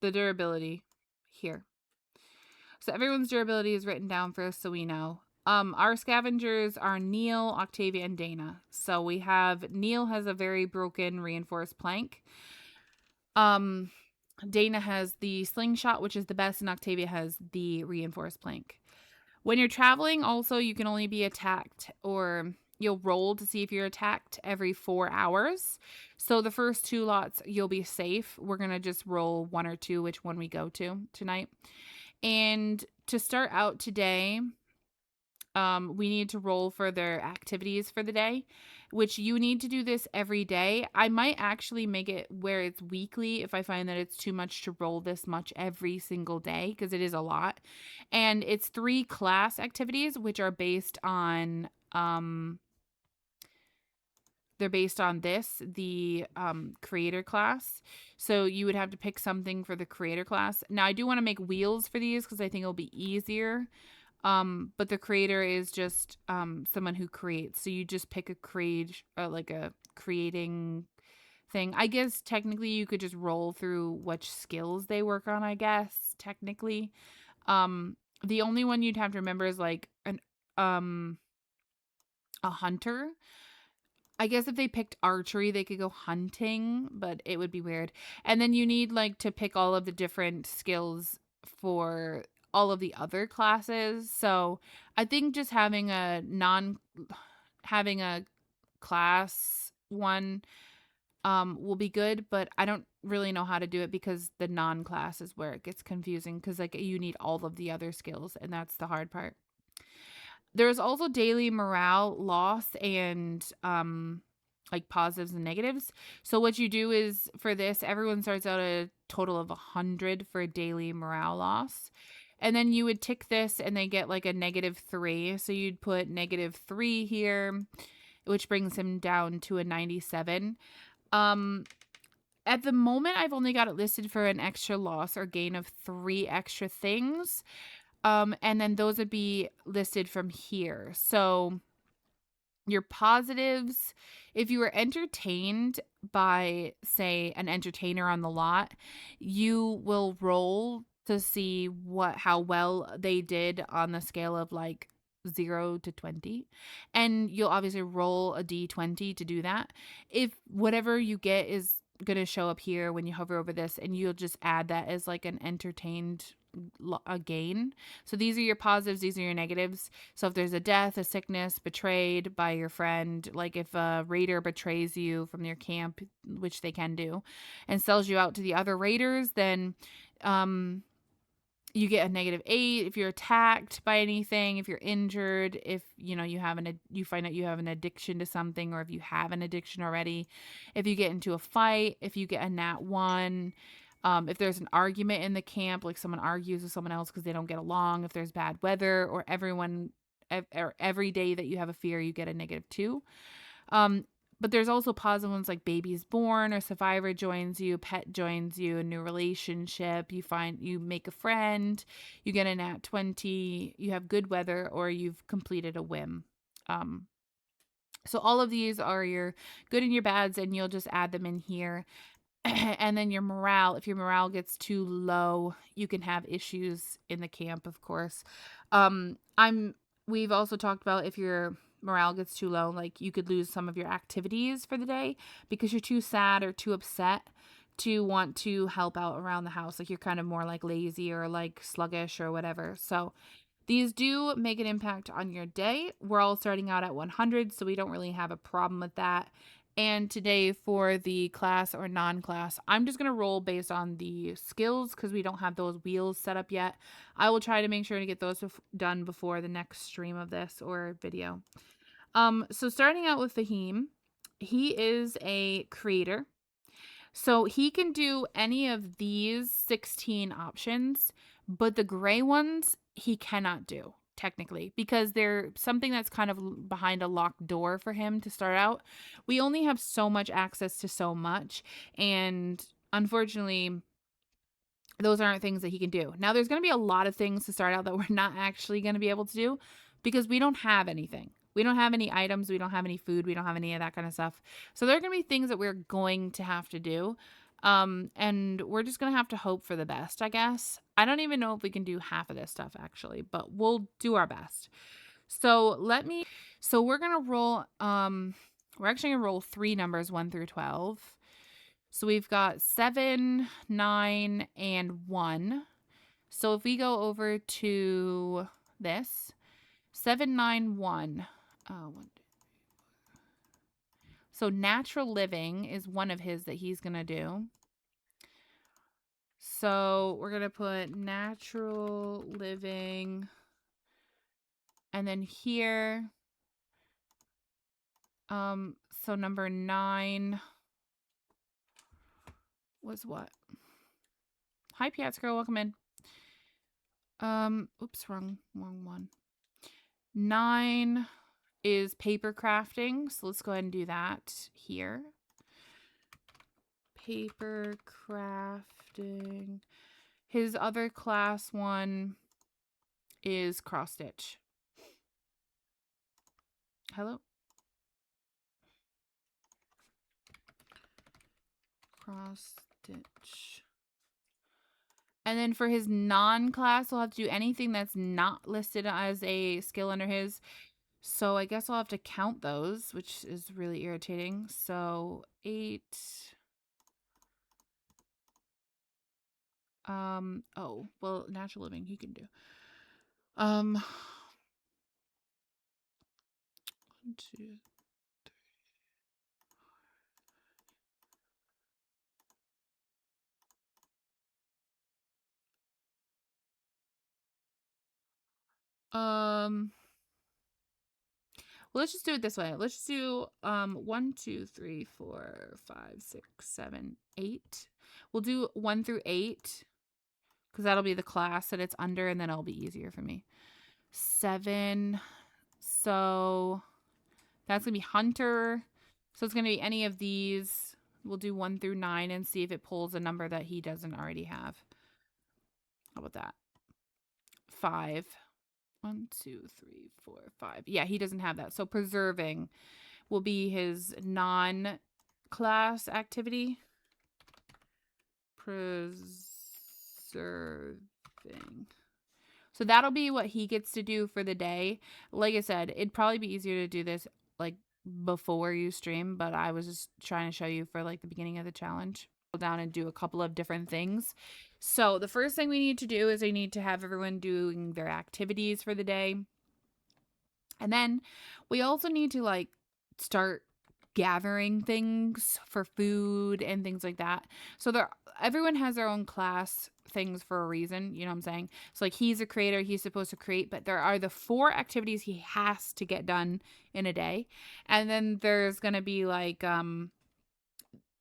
durability here. So everyone's durability is written down for us so we know. Our scavengers are Neil, Octavia, and Dana. So we have Neil has a very broken reinforced plank. Dana has the slingshot, which is the best, and Octavia has the reinforced plank. When you're traveling, also, you can only be attacked, or you'll roll to see if you're attacked every 4 hours. So the first 2 lots, you'll be safe. We're going to just roll 1 or 2, which one we go to tonight. And to start out today, we need to roll for their activities for the day, which you need to do this every day. I might actually make it where it's weekly if I find that it's too much to roll this much every single day, because it is a lot. And it's 3 class activities, which are based on they're based on the creator class. So you would have to pick something for the creator class. Now I do want to make wheels for these because I think it'll be easier. But the creator is just someone who creates. So you just pick a like a creating thing. I guess technically you could just roll through which skills they work on, I guess, technically. The only one you'd have to remember is like a hunter. I guess if they picked archery, they could go hunting, but it would be weird. And then you need like to pick all of the different skills for all of the other classes. So I think just having a class one will be good, but I don't really know how to do it because the non-class is where it gets confusing, because like you need all of the other skills, and that's the hard part. There's also daily morale loss and like positives and negatives. So what you do is, for this, everyone starts out a total of 100 for daily morale loss. And then you would tick this and they get like a -3. So you'd put -3 here, which brings him down to a 97. At the moment, I've only got it listed for an extra loss or gain of 3 extra things. And then those would be listed from here. So your positives, if you were entertained by, say, an entertainer on the lot, you will roll to see how well they did on the scale of like 0 to 20. And you'll obviously roll a d20 to do that. If whatever you get is going to show up here when you hover over this, and you'll just add that as like an entertained a gain. So these are your positives, these are your negatives. So if there's a death, a sickness, betrayed by your friend, like if a raider betrays you from your camp, which they can do, and sells you out to the other raiders, then you get a -8. If you're attacked by anything, if you're injured, if you find out you have an addiction to something, or if you have an addiction already, if you get into a fight, if you get a -1, if there's an argument in the camp, like someone argues with someone else because they don't get along, if there's bad weather, or every day that you have a fear, you get a -2. But there's also positive ones like baby's born, or survivor joins you, pet joins you, a new relationship, you make a friend, you get a -20, you have good weather, or you've completed a whim. So all of these are your good and your bads, and you'll just add them in here. And then your morale, if your morale gets too low, you can have issues in the camp, of course. We've also talked about, if your morale gets too low, like you could lose some of your activities for the day because you're too sad or too upset to want to help out around the house. Like you're kind of more like lazy or like sluggish or whatever. So these do make an impact on your day. We're all starting out at 100, so we don't really have a problem with that. And today, for the class or non-class, I'm just going to roll based on the skills because we don't have those wheels set up yet. I will try to make sure to get those done before the next stream of this or video. So starting out with Fahim, he is a creator. So he can do any of these 16 options, but the gray ones he cannot do, technically, because they're something that's kind of behind a locked door for him to start out. We only have so much access to so much, and unfortunately, those aren't things that he can do. Now, there's going to be a lot of things to start out that we're not actually going to be able to do because we don't have anything. We don't have any items. We don't have any food. We don't have any of that kind of stuff. So there are going to be things that we're going to have to do. And we're just going to have to hope for the best, I guess. I don't even know if we can do half of this stuff, actually, but we'll do our best. So we're going to roll, we're actually going to roll 3 numbers, 1 through 12. So we've got 7, 9, and 1. So if we go over to this, 7, 9, 1. Oh, one. So natural living is one of his that he's going to do. So we're going to put natural living. And then here, so number 9 was what? Hi, Piats girl, welcome in. Oops, wrong one. 9 is paper crafting, so let's go ahead and do that here. Paper crafting. His other class one is cross stitch. Hello? Cross stitch. And then for his non-class, we'll have to do anything that's not listed as a skill under his. So I guess I'll have to count those, which is really irritating. So 8. Oh, well, natural living he can do. 1, 2, 3. Well, let's just do it this way. Let's just do 1, 2, 3, 4, 5, 6, 7, 8. We'll do 1 through 8 because that'll be the class that it's under, and then it'll be easier for me. 7. So that's gonna be hunter. So it's gonna be any of these. We'll do 1 through 9 and see if it pulls a number that he doesn't already have. How about that? 5. 1, 2, 3, 4, 5. Yeah, he doesn't have that. So preserving will be his non-class activity. Preserving. So that'll be what he gets to do for the day. Like I said, it'd probably be easier to do this like before you stream, but I was just trying to show you for like the beginning of the challenge. Go down and do a couple of different things. So the first thing we need to do is I need to have everyone doing their activities for the day. And then we also need to like start gathering things for food and things like that. So everyone has their own class things for a reason, you know what I'm saying? So like he's a creator, he's supposed to create, but there are the 4 activities he has to get done in a day. And then there's going to be like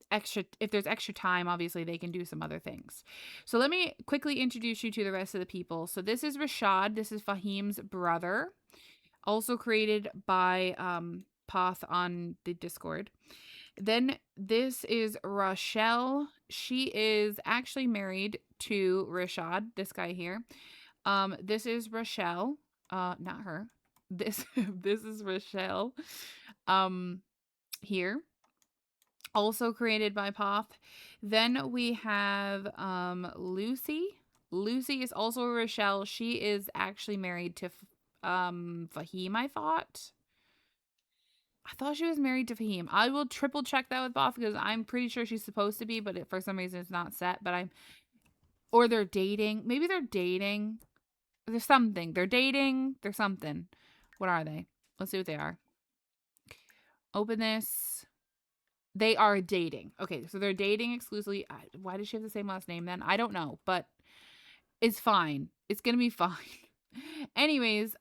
if there's extra time, obviously they can do some other things. So let me quickly introduce you to the rest of the people. So this is Rashad, this is Fahim's brother, also created by Poth on the Discord. Then this is Rochelle. She is actually married to Rashad, this guy here. This is Rochelle. Not her. This is Rochelle. Here. Also created by Poth. Then we have Lucy. Lucy is also Rochelle. She is actually married to Fahim, I thought she was married to Fahim. I will triple check that with Boff because I'm pretty sure she's supposed to be, but for some reason it's not set. But or they're dating. Maybe they're dating. There's something. They're dating. There's something. What are they? Let's see what they are. Open this. They are dating. Okay, so they're dating exclusively. Why does she have the same last name then? I don't know, but it's fine. It's gonna be fine. Anyways,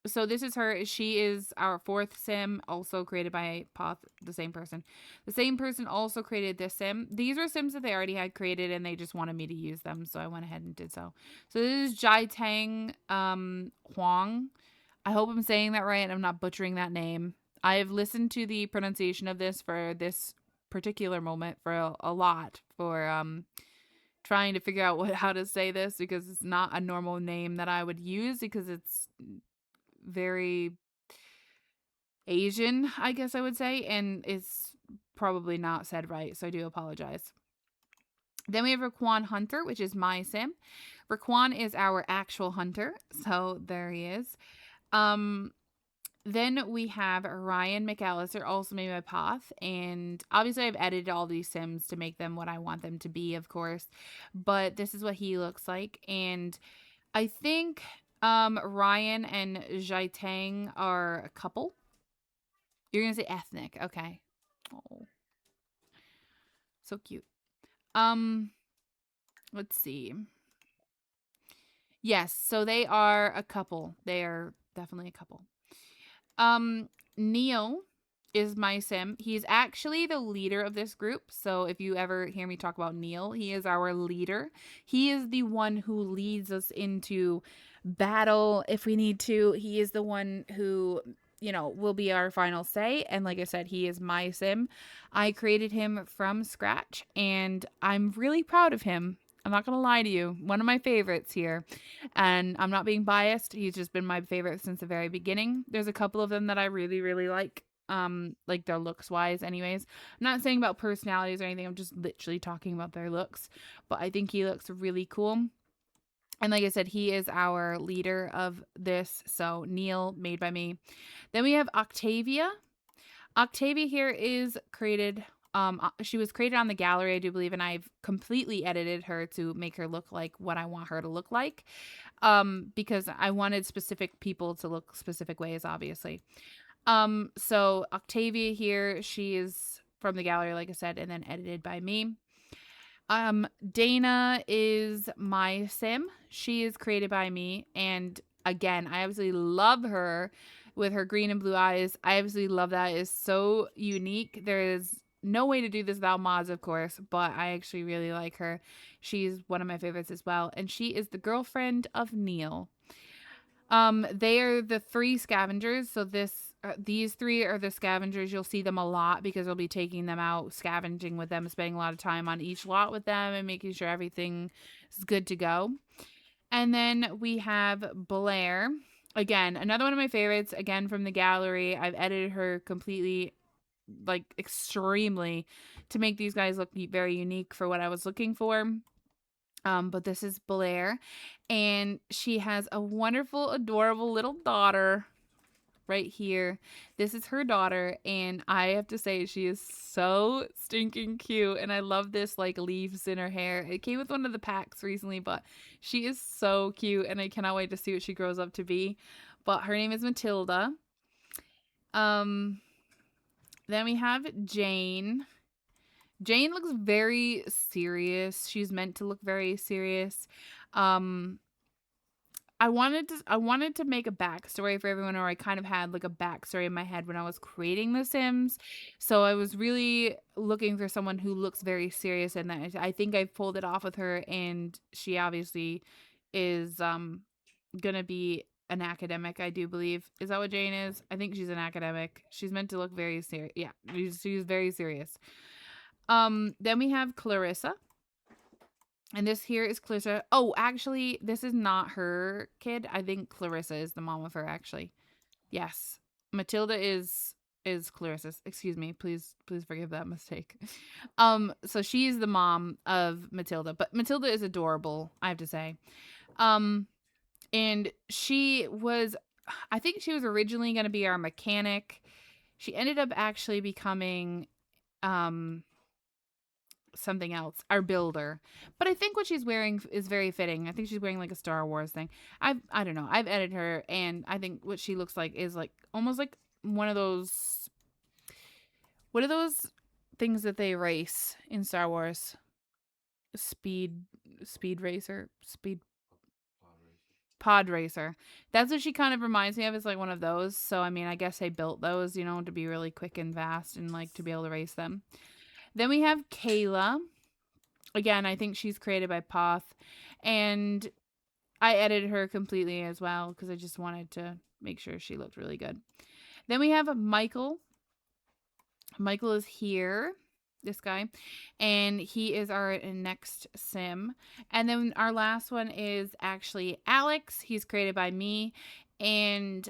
so this is her. She is our 4th sim, also created by Poth, the same person. The same person also created this sim. These are sims that they already had created, and they just wanted me to use them, so I went ahead and did so. So this is Jai Tang Huang. I hope I'm saying that right, and I'm not butchering that name. I have listened to the pronunciation of this for this particular moment for a lot, for trying to figure out how to say this, because it's not a normal name that I would use, because it's very Asian, I guess I would say, and it's probably not said right, so I do apologize. Then we have Raquan Hunter, which is my sim. Raquan is our actual hunter, so there he is. Then we have Ryan McAllister, also made by Poth. And obviously, I've edited all these Sims to make them what I want them to be, of course. But this is what he looks like. And I think Ryan and Jaitang are a couple. You're going to say ethnic. Okay. Oh, so cute. Let's see. Yes, so they are a couple. They are definitely a couple. Neil is my sim. He's actually the leader of this group. So if you ever hear me talk about Neil, he is our leader. He is the one who leads us into battle if we need to. He is the one who, will be our final say. And like I said, he is my sim. I created him from scratch and I'm really proud of him. I'm not going to lie to you. One of my favorites here. And I'm not being biased. He's just been my favorite since the very beginning. There's a couple of them that I really, really like their looks wise anyways. I'm not saying about personalities or anything. I'm just literally talking about their looks. But I think he looks really cool. And like I said, he is our leader of this. So Neil, made by me. Then we have Octavia. Octavia here is created. She was created on the gallery, I do believe, and I've completely edited her to make her look like what I want her to look like. Because I wanted specific people to look specific ways, obviously. So Octavia here, she is from the gallery, like I said, and then edited by me. Dana is my sim. She is created by me. And again, I absolutely love her with her green and blue eyes. I absolutely love that. It is so unique. There is no way to do this without mods, of course, but I actually really like her. She's one of my favorites as well. And she is the girlfriend of Neil. They are the 3 scavengers. So these 3 are the scavengers. You'll see them a lot because I'll be taking them out, scavenging with them, spending a lot of time on each lot with them and making sure everything is good to go. And then we have Blair. Again, another one of my favorites, again from the gallery. I've edited her completely, like extremely, to make these guys look very unique for what I was looking for. But this is Blair, and she has a wonderful, adorable little daughter right here. This is her daughter, and I have to say she is so stinking cute, and I love this like leaves in her hair. It came with one of the packs recently, but she is so cute, and I cannot wait to see what she grows up to be. But her name is Matilda. Then we have Jane. Jane looks very serious. She's meant to look very serious. I wanted to make a backstory for everyone, or I kind of had like a backstory in my head when I was creating The Sims. So I was really looking for someone who looks very serious, and I think I pulled it off with her, and she obviously is gonna be an academic, I do believe. Is that what Jane is? I think she's an academic. She's meant to look very serious. Yeah, she's very serious. Then we have Clarissa. And this here is Clarissa. Oh, actually, this is not her kid. I think Clarissa is the mom of her, actually. Yes. Matilda is Clarissa's. Excuse me. Please forgive that mistake. So she's the mom of Matilda, but Matilda is adorable, I have to say. And she was, I think she was originally going to be our mechanic. She ended up actually becoming something else, our builder. But I think what she's wearing is very fitting. I think she's wearing like a Star Wars thing. I don't know. I've edited her, and I think what she looks like is like almost like one of those, what are those things that they race in Star Wars? Speed racer, pod racer. That's what she kind of reminds me of. Is like one of those. So I mean, I guess they built those, to be really quick and fast and like to be able to race them. Then we have Kayla. Again, I think she's created by Poth. And I edited her completely as well because I just wanted to make sure she looked really good. Then we have Michael. Michael is here, this guy. And he is our next sim. And then our last one is actually Alex. He's created by me. And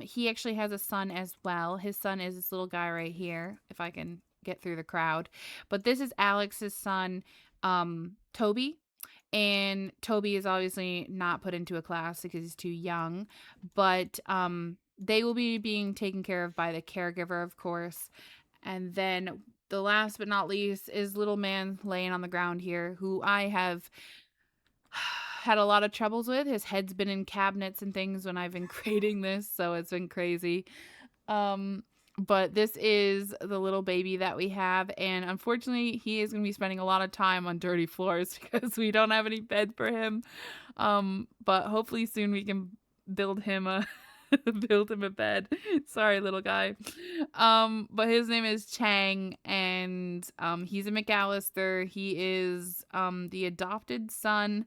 he actually has a son as well. His son is this little guy right here, if I can get through the crowd. But this is Alex's son, Toby. And Toby is obviously not put into a class because he's too young. But they will be being taken care of by the caregiver, of course. And then the last but not least is little man laying on the ground here, who I have had a lot of troubles with. His head's been in cabinets and things when I've been creating this, so it's been crazy. But this is the little baby that we have, and unfortunately he is going to be spending a lot of time on dirty floors because we don't have any bed for him. But hopefully soon we can build him a build him a bed. Sorry, little guy. But his name is Chang, and he's a McAllister. He is the adopted son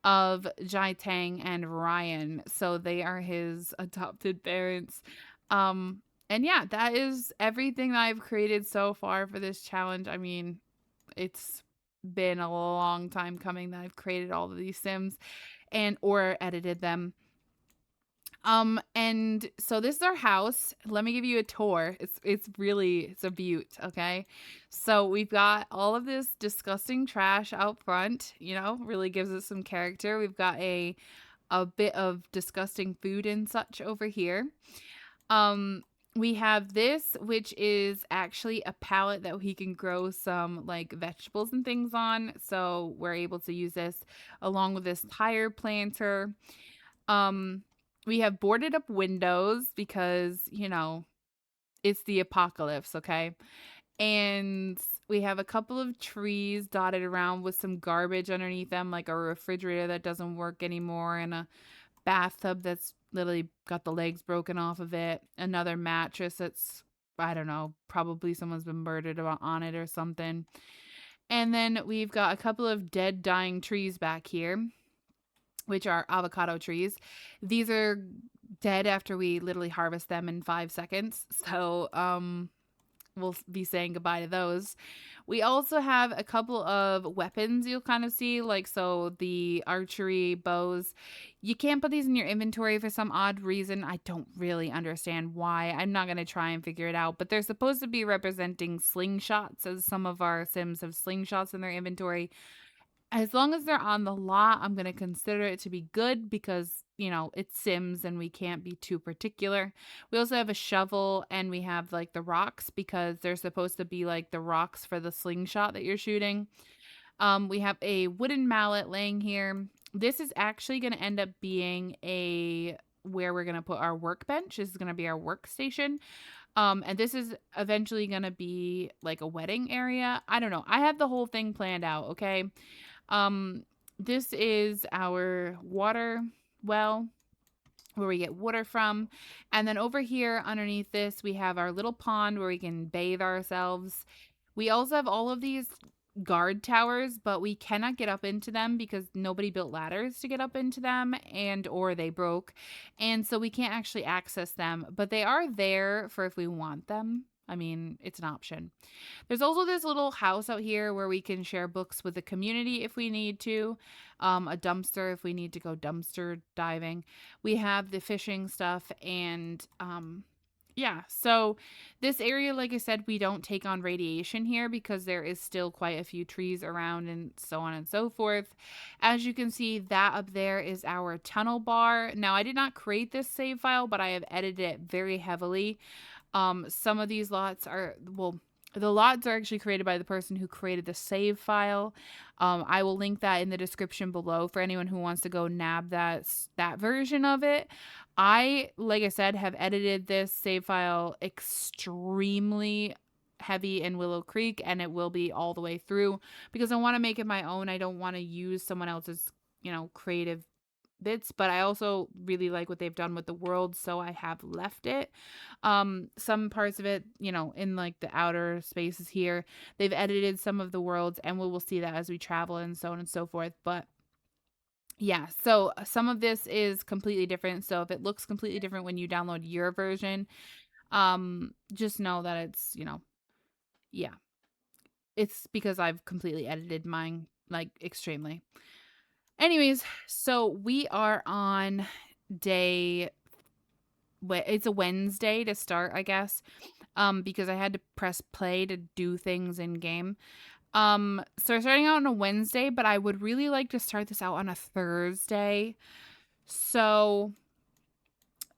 of Jai Tang and Ryan. So they are his adopted parents. And yeah, that is everything that I've created so far for this challenge. I mean, it's been a long time coming that I've created all of these Sims and or edited them. And so this is our house. Let me give you a tour. It's a beaut, okay? So we've got all of this disgusting trash out front, really gives us some character. We've got a bit of disgusting food and such over here. We have this, which is actually a pallet that we can grow some like vegetables and things on. So we're able to use this along with this tire planter. We have boarded up windows because, it's the apocalypse, okay? And we have a couple of trees dotted around with some garbage underneath them, like a refrigerator that doesn't work anymore and a bathtub that's literally got the legs broken off of it. Another mattress that's, I don't know, probably someone's been murdered on it or something. And then we've got a couple of dead, dying trees back here, which are avocado trees. These are dead after we literally harvest them in 5 seconds. So, we'll be saying goodbye to those. We also have a couple of weapons you'll kind of see, like so the archery bows. You can't put these in your inventory for some odd reason. I don't really understand why. I'm not going to try and figure it out, but they're supposed to be representing slingshots, as some of our Sims have slingshots in their inventory. As long as they're on the lot, I'm going to consider it to be good because, it's Sims and we can't be too particular. We also have a shovel and we have like the rocks because they're supposed to be like the rocks for the slingshot that you're shooting. We have a wooden mallet laying here. This is actually going to end up being where we're going to put our workbench. This is going to be our workstation. And this is eventually going to be like a wedding area. I don't know. I have the whole thing planned out, okay? This is our water well where we get water from. And then over here underneath this, we have our little pond where we can bathe ourselves. We also have all of these guard towers, but we cannot get up into them because nobody built ladders to get up into them or they broke. And so we can't actually access them, but they are there for if we want them. I mean, it's an option. There's also this little house out here where we can share books with the community if we need to. A dumpster if we need to go dumpster diving. We have the fishing stuff and yeah, so this area, like I said, we don't take on radiation here because there is still quite a few trees around and so on and so forth. As you can see, that up there is our tunnel bar. Now, I did not create this save file, but I have edited it very heavily. Some of these lots are, the lots are actually created by the person who created the save file. I will link that in the description below for anyone who wants to go nab that version of it. Like I said, have edited this save file extremely heavy in Willow Creek, and it will be all the way through because I want to make it my own. I don't want to use someone else's, creative bits, but I also really like what they've done with the world, so I have left it. Some parts of it, in like the outer spaces here, they've edited some of the worlds, and we will see that as we travel and so on and so forth. But yeah, so some of this is completely different. So if it looks completely different when you download your version, just know that it's, yeah, it's because I've completely edited mine, like extremely. Anyways, so we are on it's a Wednesday to start, I guess, because I had to press play to do things in game. So we're starting out on a Wednesday, but I would really like to start this out on a Thursday. So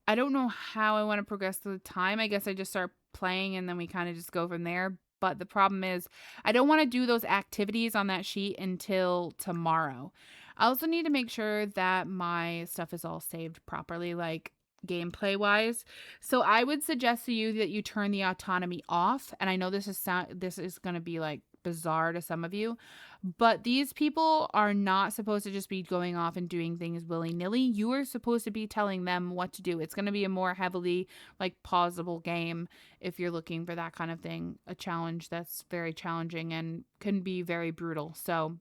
I don't know how I want to progress through the time. I guess I just start playing and then we kind of just go from there. But the problem is, I don't want to do those activities on that sheet until tomorrow. I also need to make sure that my stuff is all saved properly, like gameplay wise. So I would suggest to you that you turn the autonomy off. And I know this is going to be like bizarre to some of you, but these people are not supposed to just be going off and doing things willy-nilly. You are supposed to be telling them what to do. It's going to be a more heavily like pausable game if you're looking for that kind of thing, a challenge that's very challenging and can be very brutal. So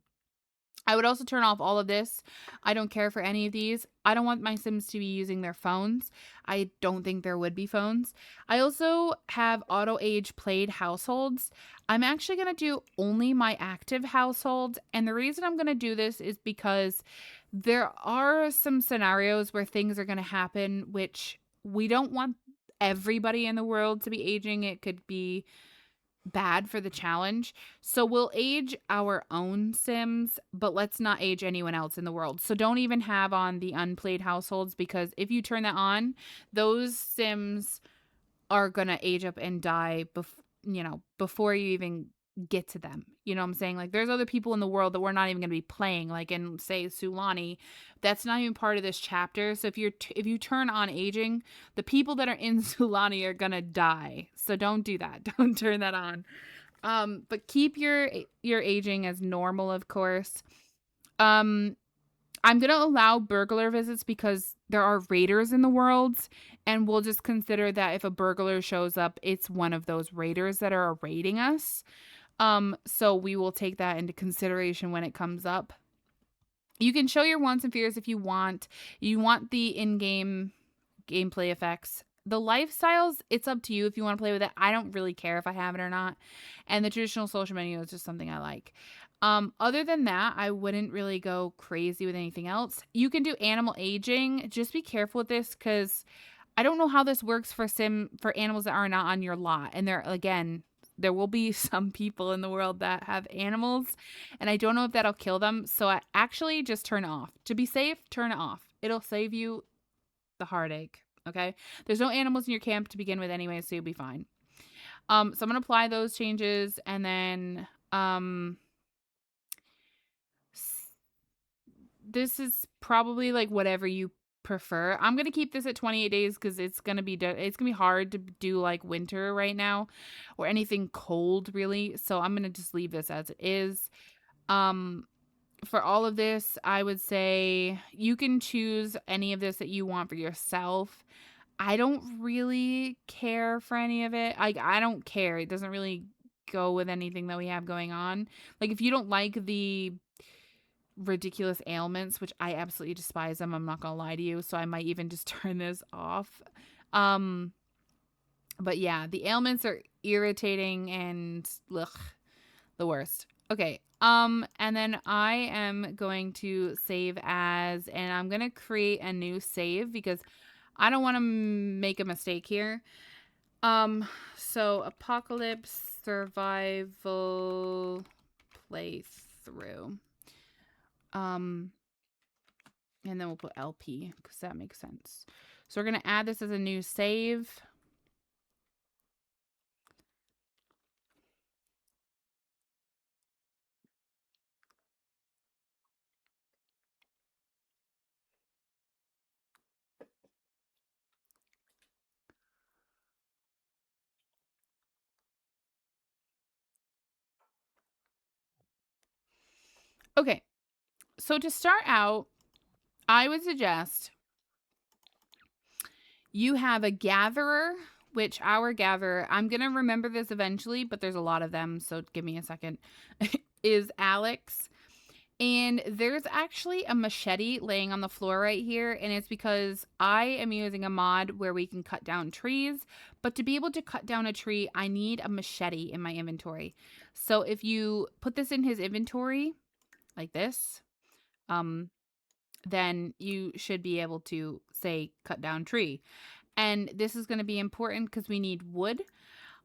I would also turn off all of this. I don't care for any of these. I don't want my Sims to be using their phones. I don't think there would be phones. I also have auto age played households. I'm actually going to do only my active household. And the reason I'm going to do this is because there are some scenarios where things are going to happen, which we don't want everybody in the world to be aging. It could be bad for the challenge. So we'll age our own Sims, but let's not age anyone else in the world. So don't even have on the unplayed households, because if you turn that on, those Sims are going to age up and die before you even get to them. You know what I'm saying? Like there's other people in the world that we're not even going to be playing, like in say Sulani, that's not even part of this chapter. So if you turn on aging, the people that are in Sulani are going to die. So don't do that. Don't turn that on. But keep your aging as normal, of course. I'm going to allow burglar visits because there are raiders in the world, and we'll just consider that if a burglar shows up, it's one of those raiders that are raiding us. So we will take that into consideration when it comes up. You can show your wants and fears if you want. You want the in-game gameplay effects. The lifestyles, it's up to you if you want to play with it. I don't really care if I have it or not. And the traditional social menu is just something I like. Other than that, I wouldn't really go crazy with anything else. You can do animal aging. Just be careful with this because I don't know how this works for animals that are not on your lot. And there will be some people in the world that have animals, and I don't know if that'll kill them. So I actually just turn it off. To be safe, turn it off. It'll save you the heartache. Okay. There's no animals in your camp to begin with anyway, so you'll be fine. So I'm going to apply those changes, and then, this is probably like whatever you prefer. I'm going to keep this at 28 days because it's going to be hard to do like winter right now or anything cold really. So I'm going to just leave this as it is. For all of this, I would say you can choose any of this that you want for yourself. I don't really care for any of it. I don't care. It doesn't really go with anything that we have going on. Like if you don't like the ridiculous ailments, which I absolutely despise them, I'm not gonna lie to you, so I might even just turn this off. But yeah, the ailments are irritating and the worst. Okay, and then I am going to save as, and I'm gonna create a new save because I don't want to make a mistake here. So Apocalypse Survival Playthrough. And then we'll put LP because that makes sense. So we're going to add this as a new save. Okay. So to start out, I would suggest you have a gatherer, which our gatherer, I'm going to remember this eventually, but there's a lot of them, so give me a second, is Alex. And there's actually a machete laying on the floor right here, and it's because I am using a mod where we can cut down trees, but to be able to cut down a tree, I need a machete in my inventory. So if you put this in his inventory, like this, then you should be able to say cut down tree. And this is going to be important because we need wood.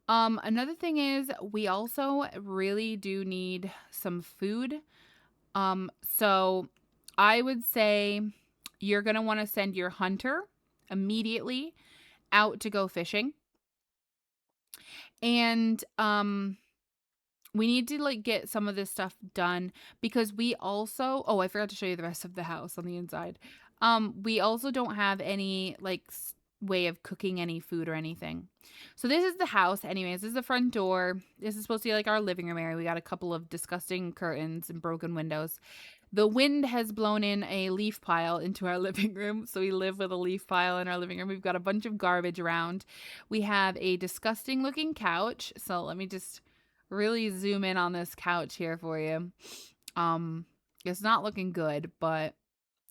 Another thing is we also really do need some food. So I would say you're going to want to send your hunter immediately out to go fishing. And we need to like get some of this stuff done because we also, oh, I forgot to show you the rest of the house on the inside. We also don't have any like way of cooking any food or anything. So this is the house. Anyways, this is the front door. This is supposed to be like our living room area. We got a couple of disgusting curtains and broken windows. The wind has blown in a leaf pile into our living room. So we live with a leaf pile in our living room. We've got a bunch of garbage around. We have a disgusting looking couch. So let me just really zoom in on this couch here for you. It's not looking good, but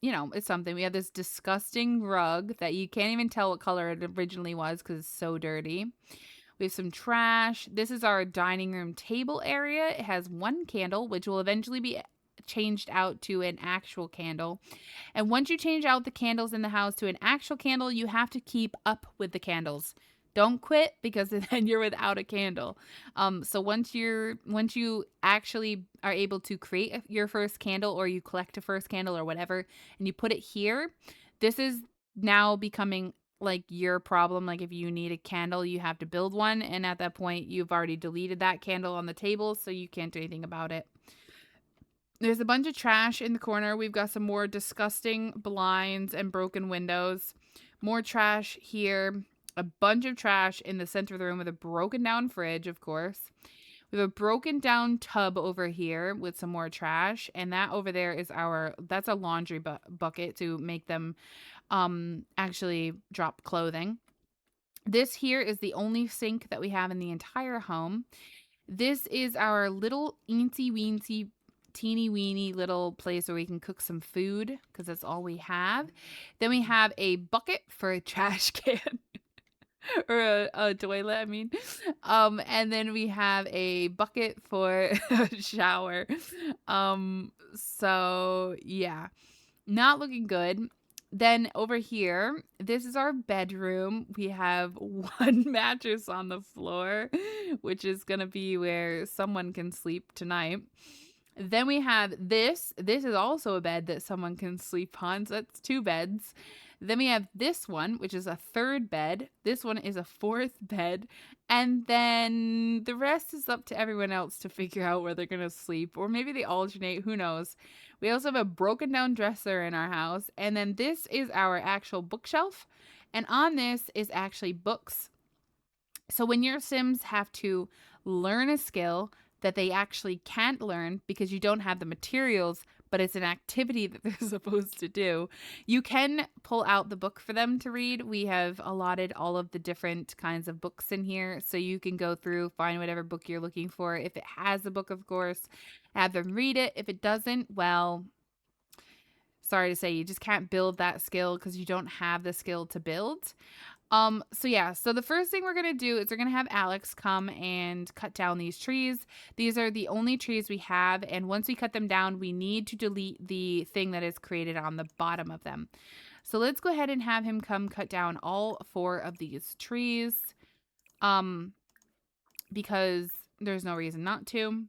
you know, it's something. We have this disgusting rug that you can't even tell what color it originally was because it's so dirty. We have some trash. This is our dining room table area. It has one candle, which will eventually be changed out to an actual candle. And once you change out the candles in the house to an actual candle, you have to keep up with the candles. Don't quit because then you're without a candle. So once you actually are able to create your first candle or you collect a first candle or whatever and you put it here, this is now becoming like your problem. Like if you need a candle, you have to build one, and at that point you've already deleted that candle on the table, so you can't do anything about it. There's a bunch of trash in the corner. We've got some more disgusting blinds and broken windows. More trash here. A bunch of trash in the center of the room with a broken down fridge, of course. We have a broken down tub over here with some more trash. And that over there is that's a laundry bucket to make them actually drop clothing. This here is the only sink that we have in the entire home. This is our little eensy weensy teeny weeny little place where we can cook some food because that's all we have. Then we have a bucket for a trash can. Or a toilet, I mean. And then we have a bucket for a shower. So yeah, not looking good. Then over here, this is our bedroom. We have one mattress on the floor, which is gonna be where someone can sleep tonight. Then we have this. This is also a bed that someone can sleep on. So that's two beds. Then we have this one, which is a third bed. This one is a fourth bed. And then the rest is up to everyone else to figure out where they're going to sleep. Or maybe they alternate. Who knows? We also have a broken down dresser in our house. And then this is our actual bookshelf. And on this is actually books. So when your Sims have to learn a skill that they actually can't learn because you don't have the materials, but it's an activity that they're supposed to do, you can pull out the book for them to read. We have allotted all of the different kinds of books in here, so you can go through, find whatever book you're looking for. If it has a book, of course, have them read it. If it doesn't, well, sorry to say, you just can't build that skill because you don't have the skill to build. So yeah, so the first thing we're going to do is we're going to have Alex come and cut down these trees. These are the only trees we have, and once we cut them down, we need to delete the thing that is created on the bottom of them. So let's go ahead and have him come cut down all 4 of these trees, because there's no reason not to.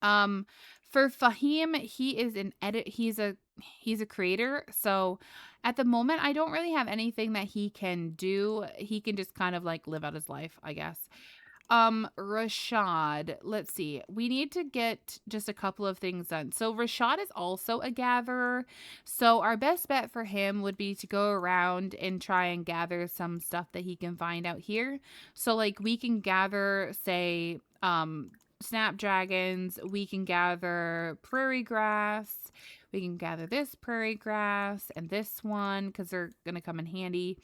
For Fahim, he is he's a creator, so at the moment I don't really have anything that he can do. He can just kind of like live out his life, I guess. Rashad, let's see. We need to get just a couple of things done. So Rashad is also a gatherer. So our best bet for him would be to go around and try and gather some stuff that he can find out here. So like we can gather, say, snapdragons, we can gather prairie grass, we can gather this prairie grass and this one because they're gonna come in handy.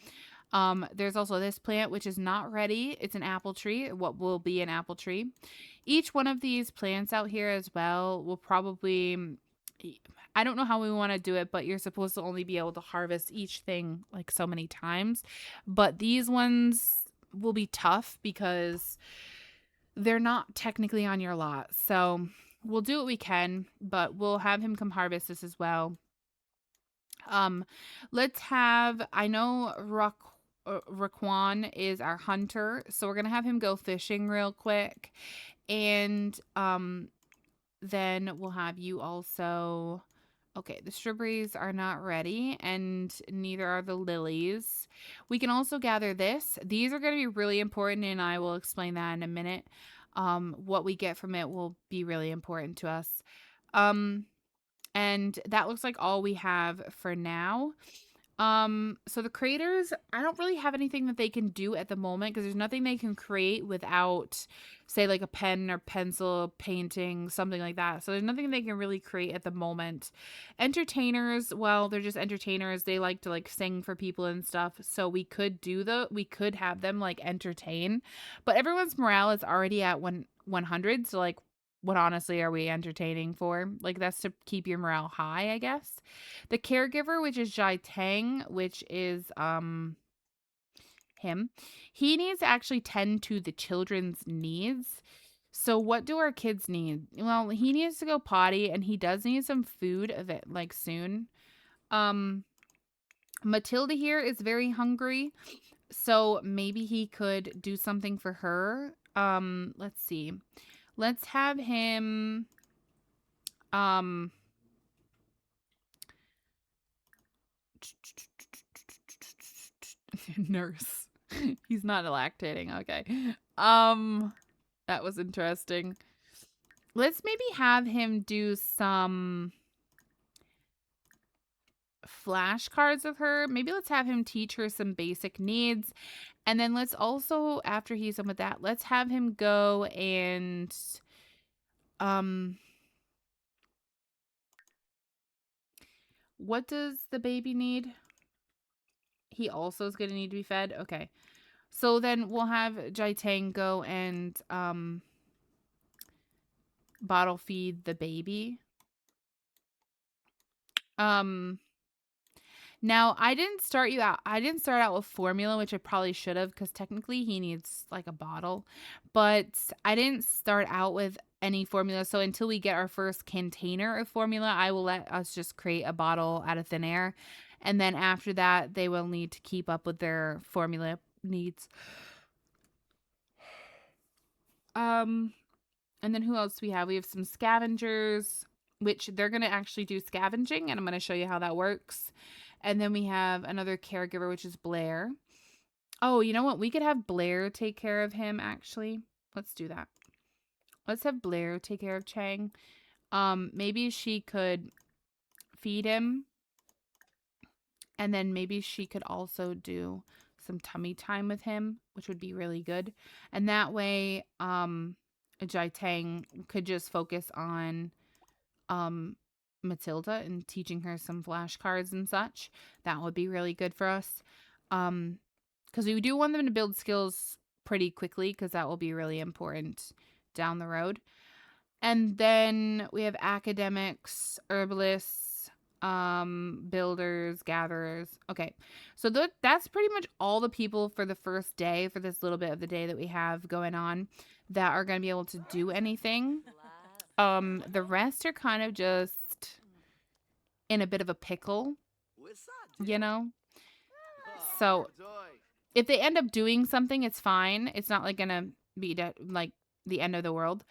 There's also this plant which is not ready. It's an apple tree, what will be an apple tree. Each one of these plants out here as well will probably, I don't know how we want to do it, but you're supposed to only be able to harvest each thing like so many times. But these ones will be tough because they're not technically on your lot. So we'll do what we can, but we'll have him come harvest this as well. Let's have, I know Raquan is our hunter, so we're going to have him go fishing real quick. And then we'll have you also Okay, the strawberries are not ready, and neither are the lilies. We can also gather this. These are going to be really important, and I will explain that in a minute. What we get from it will be really important to us. And that looks like all we have for now. So the creators, I don't really have anything that they can do at the moment because there's nothing they can create without, say, like a pen or pencil, painting, something like that. So there's nothing they can really create at the moment. Entertainers, well, they're just entertainers. They like to like sing for people and stuff. So we could have them like entertain, but everyone's morale is already at 100. So like, what honestly are we entertaining for? Like, that's to keep your morale high, I guess. The caregiver, which is Jai Tang, which is him. He needs to actually tend to the children's needs. So what do our kids need? Well, he needs to go potty, and he does need some food of it like soon. Matilda here is very hungry, so maybe he could do something for her. Let's see. Let's have him nurse. He's not lactating. Okay. That was interesting. Let's maybe have him do some flashcards with her. Maybe let's have him teach her some basic needs. And then let's also, after he's done with that, let's have him go and what does the baby need? He also is going to need to be fed. Okay. So then we'll have Jai Tang go and bottle feed the baby. Now I didn't start out with formula, which I probably should have, because technically he needs like a bottle, but I didn't start out with any formula. So until we get our first container of formula, I will let us just create a bottle out of thin air. And then after that, they will need to keep up with their formula needs. And then who else do we have? We have some scavengers, which they're going to actually do scavenging, and I'm going to show you how that works. And then we have another caregiver, which is Blair. Oh, you know what? We could have Blair take care of him, actually. Let's do that. Let's have Blair take care of Chang. Maybe she could feed him. And then maybe she could also do some tummy time with him, which would be really good. And that way, Jai Tang could just focus on Matilda and teaching her some flashcards and such. That would be really good for us. Because we do want them to build skills pretty quickly, because that will be really important down the road. And then we have academics, herbalists, builders, gatherers. Okay, so that's pretty much all the people for the first day, for this little bit of the day that we have going on, that are going to be able to do anything. The rest are kind of just in a bit of a pickle, you know? So if they end up doing something, it's fine. It's not like gonna be like the end of the world.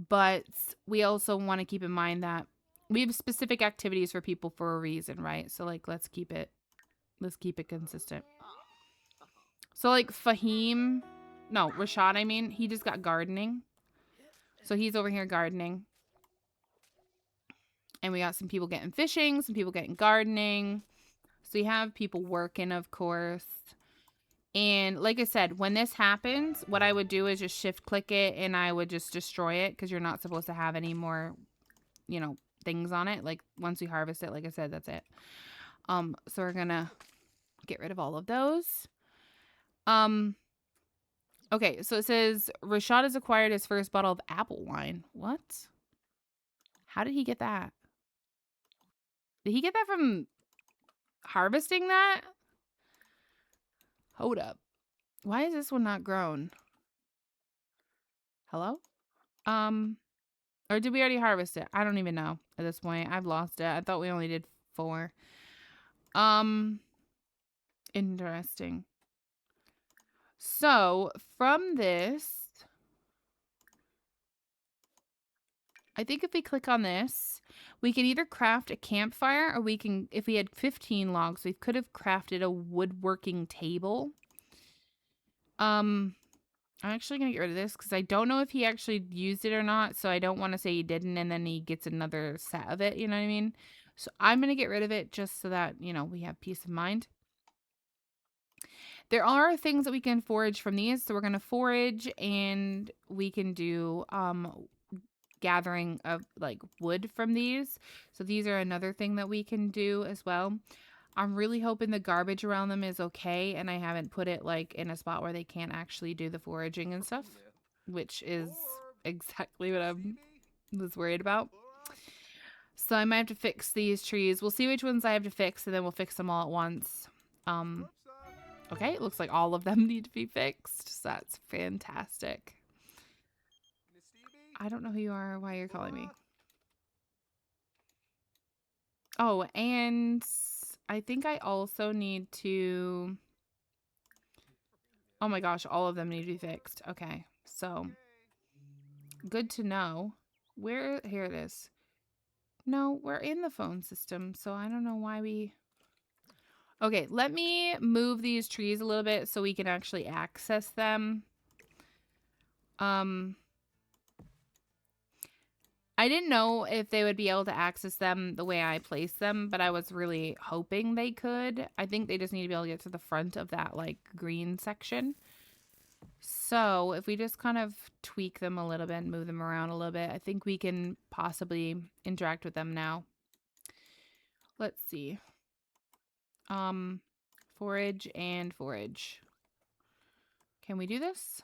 But we also want to keep in mind that we have specific activities for people for a reason, right? So like let's keep it consistent. So like Rashad, I mean, he just got gardening. So he's over here gardening. And we got some people getting fishing, some people getting gardening. So you have people working, of course. And like I said, when this happens, what I would do is just shift click it and I would just destroy it, because you're not supposed to have any more, things on it. Like once we harvest it, like I said, that's it. So we're going to get rid of all of those. Okay, so it says Rashad has acquired his first bottle of apple wine. What? How did he get that? Did he get that from harvesting that? Hold up. Why is this one not grown? Hello? Or did we already harvest it? I don't even know at this point. I've lost it. I thought we only did 4. Interesting. So from this, I think if we click on this, we can either craft a campfire or we can, if we had 15 logs, we could have crafted a woodworking table. I'm actually going to get rid of this because I don't know if he actually used it or not. So I don't want to say he didn't and then he gets another set of it. You know what I mean? So I'm going to get rid of it just so that, you know, we have peace of mind. There are things that we can forage from these. So we're going to forage and we can do gathering of like wood from these. So these are another thing that we can do as well. I'm really hoping the garbage around them is okay and I haven't put it like in a spot where they can't actually do the foraging and stuff, which is exactly what I was worried about. So I might have to fix these trees. We'll see which ones I have to fix and then we'll fix them all at once. Okay, it looks like all of them need to be fixed. So that's fantastic. I don't know who you are or why you're calling me. Oh, and I think I also need to... Oh my gosh, all of them need to be fixed. Okay, so good to know. Where... Here it is. No, we're in the phone system, so I don't know why we... Okay, let me move these trees a little bit so we can actually access them. I didn't know if they would be able to access them the way I placed them, but I was really hoping they could. I think they just need to be able to get to the front of that, like, green section. So if we just kind of tweak them a little bit and move them around a little bit, I think we can possibly interact with them now. Let's see. Forage and forage. Can we do this?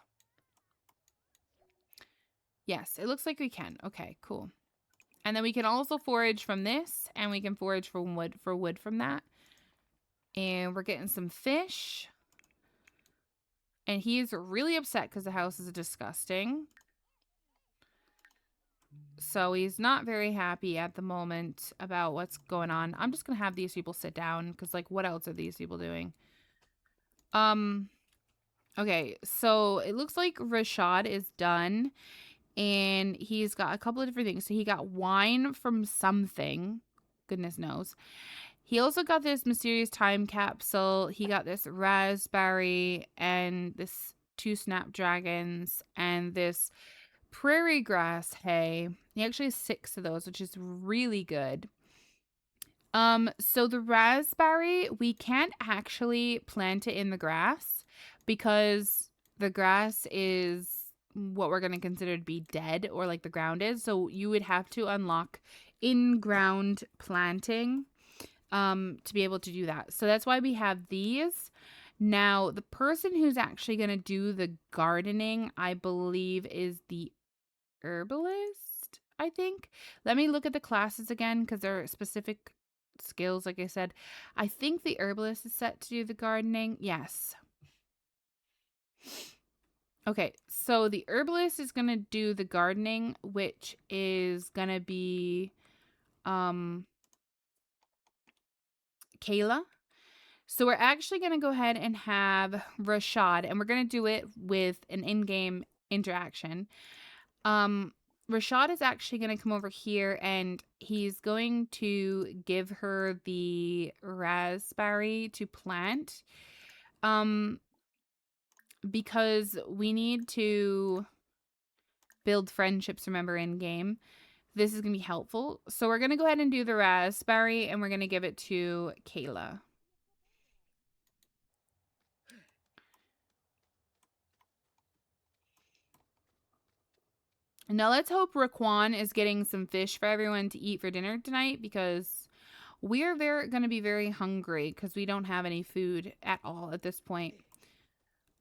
Yes, it looks like we can. Okay, cool. And then we can also forage from this, and we can forage from wood from that. And we're getting some fish. And he's really upset because the house is disgusting. So he's not very happy at the moment about what's going on. I'm just going to have these people sit down because, like, what else are these people doing? Okay, so it looks like Rashad is done. And he's got a couple of different things. So he got wine from something. Goodness knows. He also got this mysterious time capsule. He got this raspberry and this 2 snapdragons and this prairie grass hay. He actually has 6 of those, which is really good. So the raspberry, we can't actually plant it in the grass because the grass is what we're going to consider to be dead, or like the ground is. So you would have to unlock in-ground planting to be able to do that. So that's why we have these. Now, the person who's actually going to do the gardening, I believe, is the herbalist, I think. Let me look at the classes again because there are specific skills, like I said. I think the herbalist is set to do the gardening. Yes. Okay, so the herbalist is going to do the gardening, which is going to be Kayla. So we're actually going to go ahead and have Rashad, and we're going to do it with an in-game interaction. Rashad is actually going to come over here, and he's going to give her the raspberry to plant. Because we need to build friendships, remember, in game. This is going to be helpful. So we're going to go ahead and do the raspberry, and we're going to give it to Kayla. Now let's hope Raquan is getting some fish for everyone to eat for dinner tonight, because we're going to be very hungry because we don't have any food at all at this point.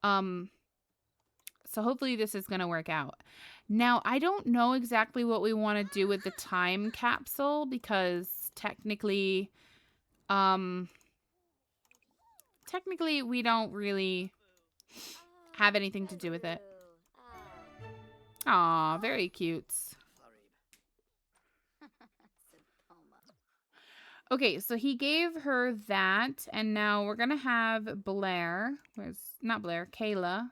So hopefully this is going to work out. Now, I don't know exactly what we want to do with the time capsule because technically we don't really have anything to do with it. Aw, very cute. Okay, so he gave her that, and now we're going to have Blair. Not Blair, Kayla.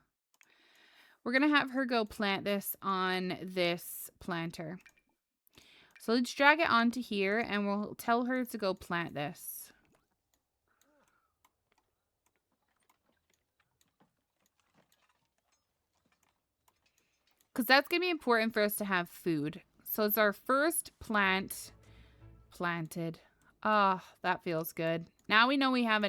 We're going to have her go plant this on this planter. So let's drag it onto here and we'll tell her to go plant this. Because that's going to be important for us to have food. So it's our first plant planted. Ah, oh, that feels good. Now we know we have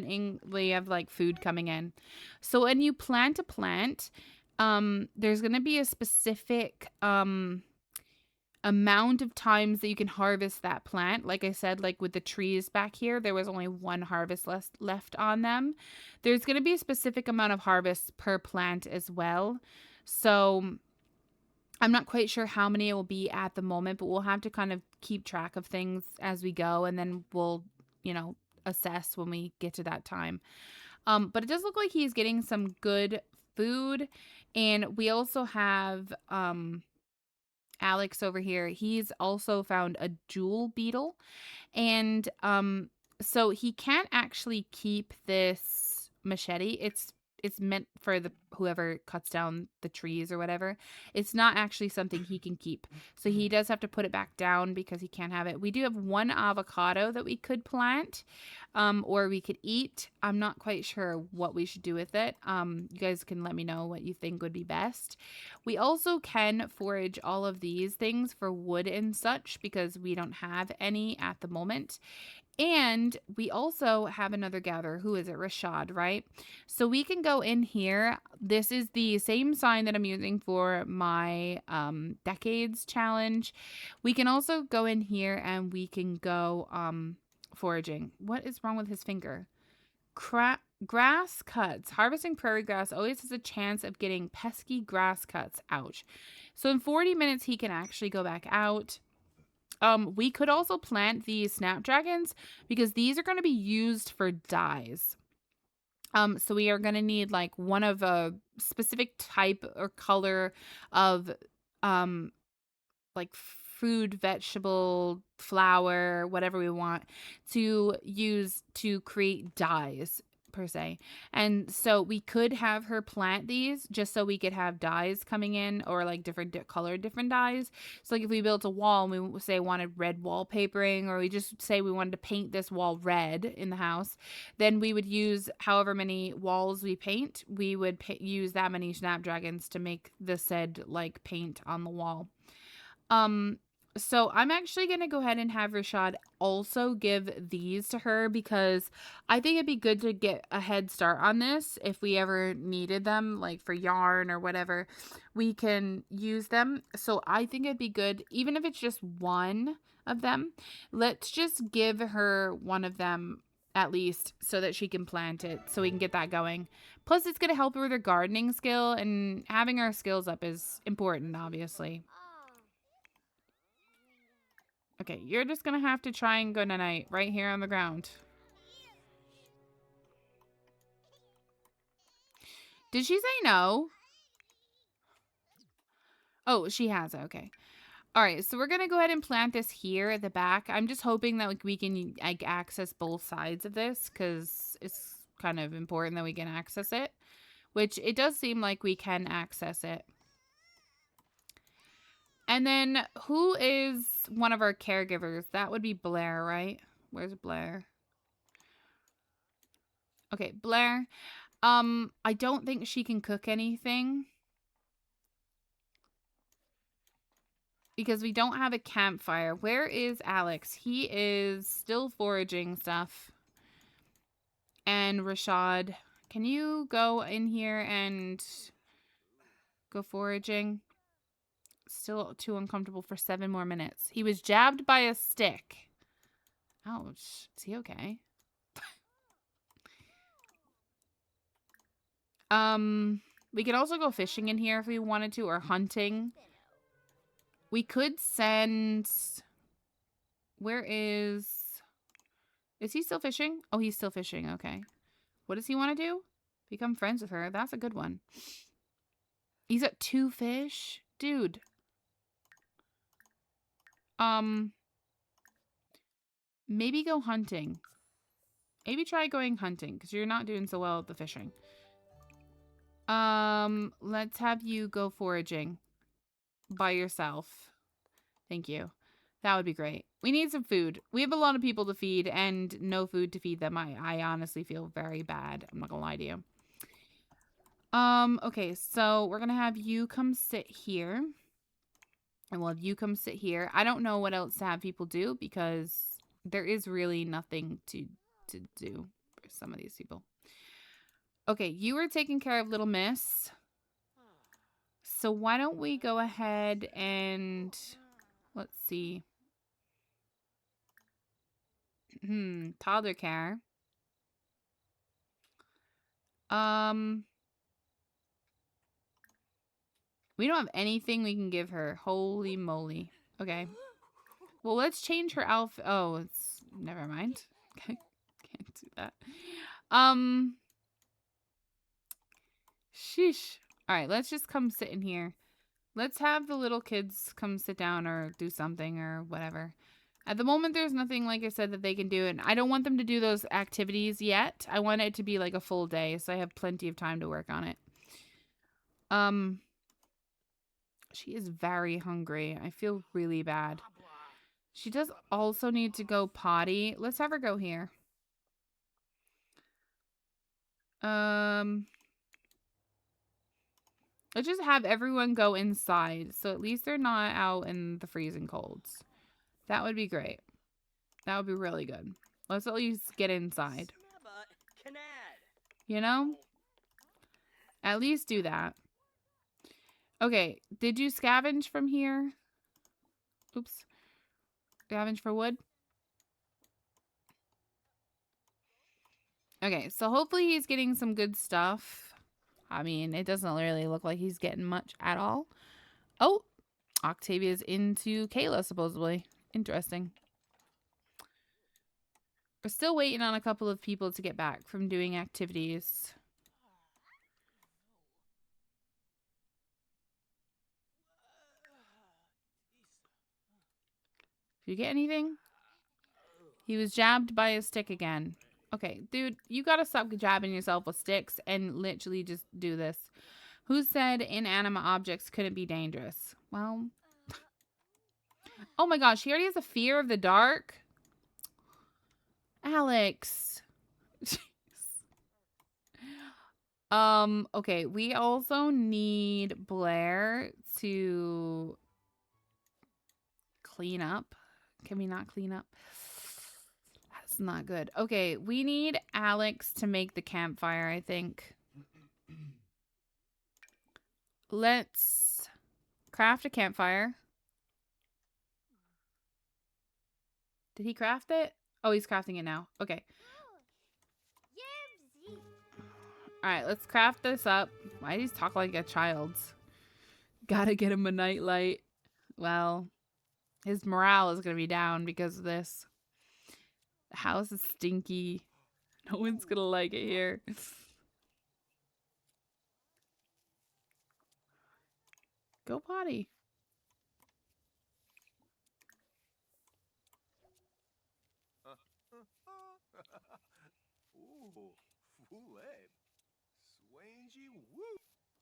like food coming in. So when you plant a plant, there's going to be a specific amount of times that you can harvest that plant. Like I said, like with the trees back here, there was only one harvest left on them. There's going to be a specific amount of harvests per plant as well. So I'm not quite sure how many it will be at the moment, but we'll have to kind of keep track of things as we go, and then we'll, you know, assess when we get to that time. But it does look like he's getting some good food, and we also have Alex over here. He's also found a jewel beetle, and so he can't actually keep this machete. It's meant for the whoever cuts down the trees or whatever. It's not actually something he can keep. So he does have to put it back down because he can't have it. We do have one avocado that we could plant or we could eat. I'm not quite sure what we should do with it. You guys can let me know what you think would be best. We also can forage all of these things for wood and such because we don't have any at the moment. And we also have another gatherer. Who is it? Rashad, right? So we can go in here. This is the same sign that I'm using for my decades challenge. We can also go in here and we can go foraging. What is wrong with his finger? Grass cuts. Harvesting prairie grass always has a chance of getting pesky grass cuts. Ouch. So in 40 minutes, he can actually go back out. We could also plant these snapdragons because these are going to be used for dyes. So we are going to need like one of a specific type or color of, like food, vegetable, flour, whatever we want to use to create dyes per se. And so we could have her plant these just so we could have dyes coming in or like different colored different dyes. So like if we built a wall and we say wanted red wallpapering, or we just say we wanted to paint this wall red in the house, then we would use however many walls we paint, we would use that many snapdragons to make the said like paint on the wall. So I'm actually going to go ahead and have Rashad also give these to her because I think it'd be good to get a head start on this. If we ever needed them, like for yarn or whatever, we can use them. So I think it'd be good, even if it's just one of them, let's just give her one of them at least so that she can plant it so we can get that going. Plus it's going to help her with her gardening skill, and having our skills up is important, obviously. Okay, you're just gonna have to try and go night right here on the ground. Did she say no? Oh, she has. Okay. All right, so we're gonna go ahead and plant this here at the back. I'm just hoping that like we can like access both sides of this because it's kind of important that we can access it, which it does seem like we can access it. And then who is one of our caregivers? That would be Blair, right? Where's Blair? Okay, Blair. I don't think she can cook anything because we don't have a campfire. Where is Alex? He is still foraging stuff. And Rashad, can you go in here and go foraging? Still too uncomfortable for 7 more minutes. He was jabbed by a stick. Ouch. Is he okay? We could also go fishing in here if we wanted to, or hunting. We could send... Where is he still fishing? Oh, he's still fishing. Okay. What does he want to do? Become friends with her. That's a good one. He's at 2 fish? Dude. Maybe go hunting. Maybe try going hunting, because you're not doing so well at the fishing. Let's have you go foraging by yourself. Thank you. That would be great. We need some food. We have a lot of people to feed and no food to feed them. I honestly feel very bad. I'm not gonna lie to you. Okay, so we're gonna have you come sit here. And we'll have you come sit here. I don't know what else to have people do because there is really nothing to do for some of these people. Okay, you were taking care of little miss. So why don't we go ahead and let's see. Toddler care. We don't have anything we can give her. Holy moly. Okay. Well, let's change her outfit. Oh, it's never mind. Okay. Can't do that. Sheesh. All right, let's just come sit in here. Let's have the little kids come sit down or do something or whatever. At the moment, there's nothing, like I said, that they can do. And I don't want them to do those activities yet. I want it to be like a full day, so I have plenty of time to work on it. She is very hungry. I feel really bad. She does also need to go potty. Let's have her go here. Let's just have everyone go inside, so at least they're not out in the freezing colds. That would be great. That would be really good. Let's at least get inside. You know? At least do that. Okay, did you scavenge from here? Oops. Scavenge for wood? Okay, so hopefully he's getting some good stuff. I mean, it doesn't really look like he's getting much at all. Oh, Octavia's into Kayla, supposedly. Interesting. We're still waiting on a couple of people to get back from doing activities. Did you get anything? He was jabbed by a stick again. Okay, dude, you gotta stop jabbing yourself with sticks and literally just do this. Who said inanimate objects couldn't be dangerous? Well... Oh my gosh, he already has a fear of the dark? Alex. Okay, we also need Blair to clean up. Can we not clean up? That's not good. Okay, we need Alex to make the campfire, I think. Let's craft a campfire. Did he craft it? Oh, he's crafting it now. Okay. Alright, let's craft this up. Why does he talk like a child? Gotta get him a nightlight. Well, his morale is gonna be down because of this. The house is stinky. No one's gonna like it here. Go potty.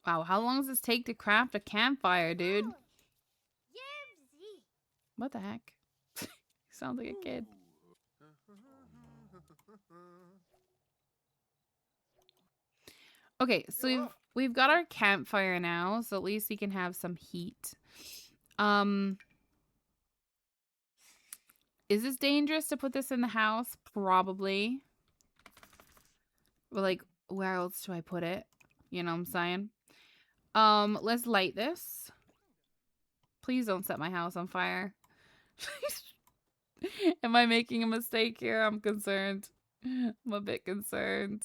Wow, how long does this take to craft a campfire, dude? What the heck? You sound like a kid. Okay, so we've got our campfire now, so at least we can have some heat. Is this dangerous to put this in the house? Probably. But like, where else do I put it? You know what I'm saying? Let's light this. Please don't set my house on fire. Am I making a mistake here? I'm concerned. I'm a bit concerned.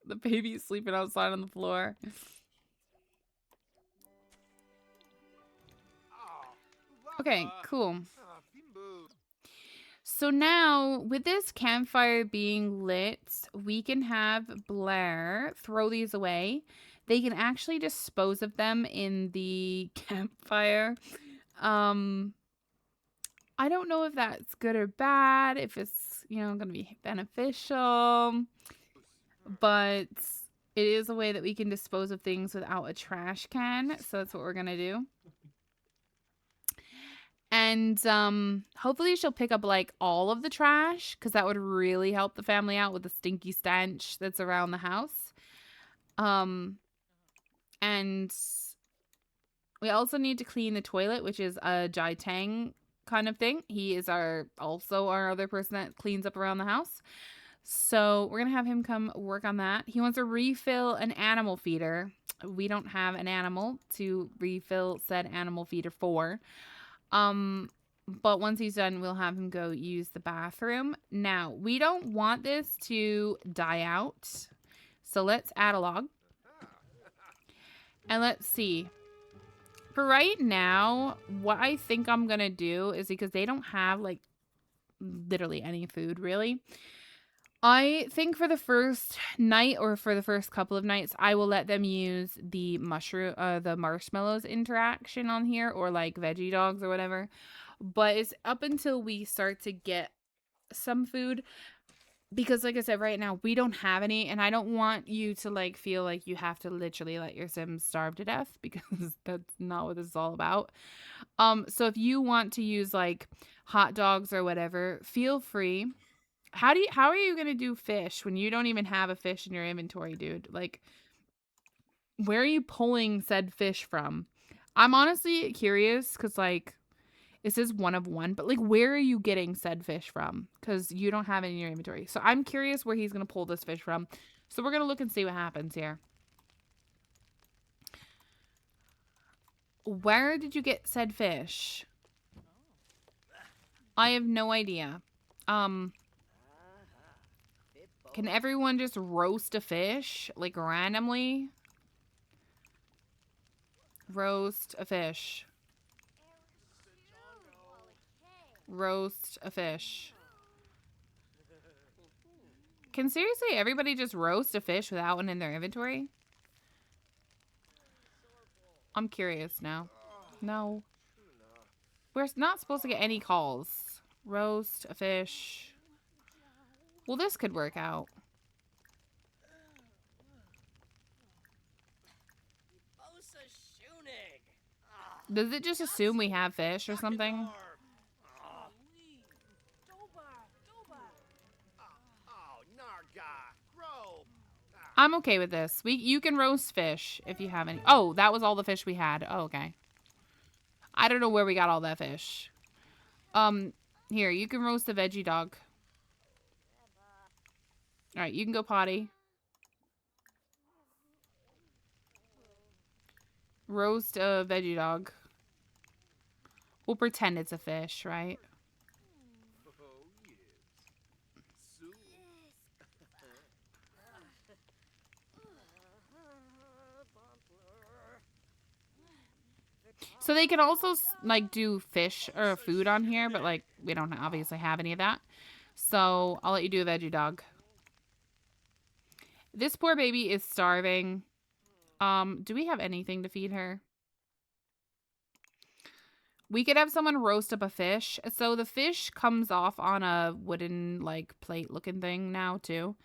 The baby's sleeping outside on the floor. Okay, cool. So now, with this campfire being lit, we can have Blair throw these away. They can actually dispose of them in the campfire. I don't know if that's good or bad, if it's, you know, going to be beneficial. But it is a way that we can dispose of things without a trash can. So that's what we're going to do. And hopefully she'll pick up like all of the trash because that would really help the family out with the stinky stench that's around the house. And we also need to clean the toilet, which is a Jai Tang kind of thing. He is also our other person that cleans up around the house. So we're going to have him come work on that. He wants to refill an animal feeder. We don't have an animal to refill said animal feeder for. But once he's done, we'll have him go use the bathroom. Now, we don't want this to die out. So let's add a log. And let's see. For right now, what I think I'm going to do is because they don't have like literally any food really. I think for the first night or for the first couple of nights, I will let them use the marshmallows interaction on here or like veggie dogs or whatever. But it's up until we start to get some food because like I said, right now we don't have any and I don't want you to like feel like you have to literally let your Sims starve to death because that's not what this is all about. So if you want to use like hot dogs or whatever, feel free. How are you going to do fish when you don't even have a fish in your inventory, dude? Like, where are you pulling said fish from? I'm honestly curious because, like, this is one of one, but, like, where are you getting said fish from? Because you don't have it in your inventory. So I'm curious where he's going to pull this fish from. So we're going to look and see what happens here. Where did you get said fish? I have no idea. Can everyone just roast a fish, like, randomly? Roast a fish. Roast a fish. Can seriously everybody just roast a fish without one in their inventory? I'm curious now. No. We're not supposed to get any calls. Roast a fish. Well, this could work out. Does it just assume we have fish or something? I'm okay with this. You can roast fish if you have any. Oh, that was all the fish we had. Oh, okay. I don't know where we got all that fish. Here, you can roast a veggie dog. All right, you can go potty. Roast a veggie dog. We'll pretend it's a fish, right? So they can also like do fish or food on here, but like we don't obviously have any of that. So I'll let you do a veggie dog. This poor baby is starving. Do we have anything to feed her? We could have someone roast up a fish. So the fish comes off on a wooden like plate looking thing now too.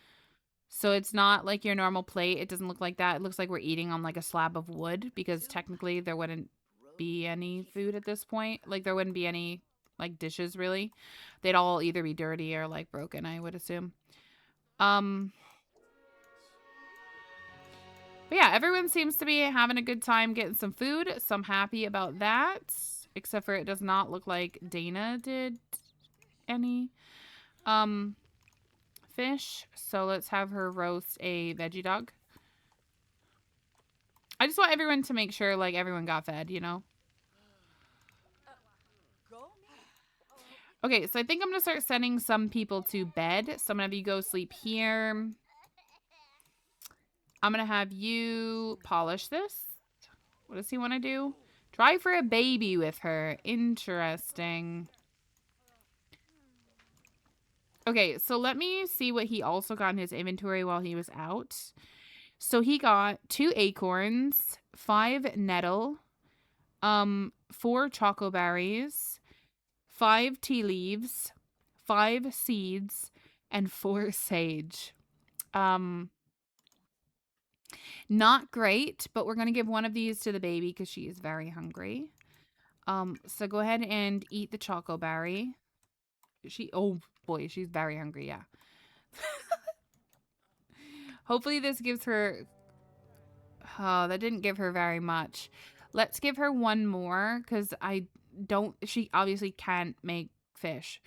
So it's not like your normal plate. It doesn't look like that. It looks like we're eating on like a slab of wood because technically there wouldn't be any food at this point. Like there wouldn't be any like dishes really. They'd all either be dirty or like broken, I would assume. But yeah, everyone seems to be having a good time getting some food. So I'm happy about that. Except for it does not look like Dana did any fish. So let's have her roast a veggie dog. I just want everyone to make sure like everyone got fed, you know? Okay, so I think I'm going to start sending some people to bed. Some of you go sleep here. I'm going to have you polish this. What does he want to do? Try for a baby with her. Interesting. Okay, so let me see what he also got in his inventory while he was out. So he got 2 acorns, 5 nettle, 4 choco berries, 5 tea leaves, 5 seeds, and 4 sage. Not great, but we're going to give one of these to the baby because she is very hungry. So go ahead and eat the choco berry. Oh boy, she's very hungry, yeah. Hopefully this gives her... Oh, that didn't give her very much. Let's give her one more, because she obviously can't make fish.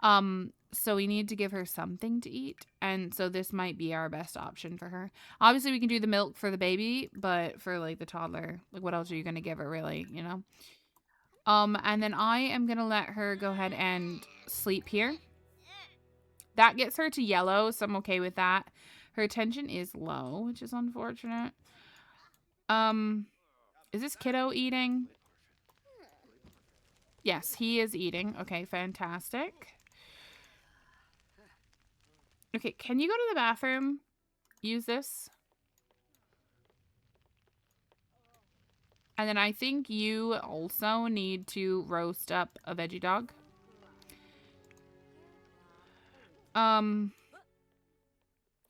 So we need to give her something to eat, and so this might be our best option for her. Obviously, we can do the milk for the baby, but for, like, the toddler, like, what else are you going to give her, really, you know? And then I am going to let her go ahead and sleep here. That gets her to yellow, so I'm okay with that. Her attention is low, which is unfortunate. Is this kiddo eating? Yes, he is eating. Okay, fantastic. Okay, can you go to the bathroom? Use this. And then I think you also need to roast up a veggie dog.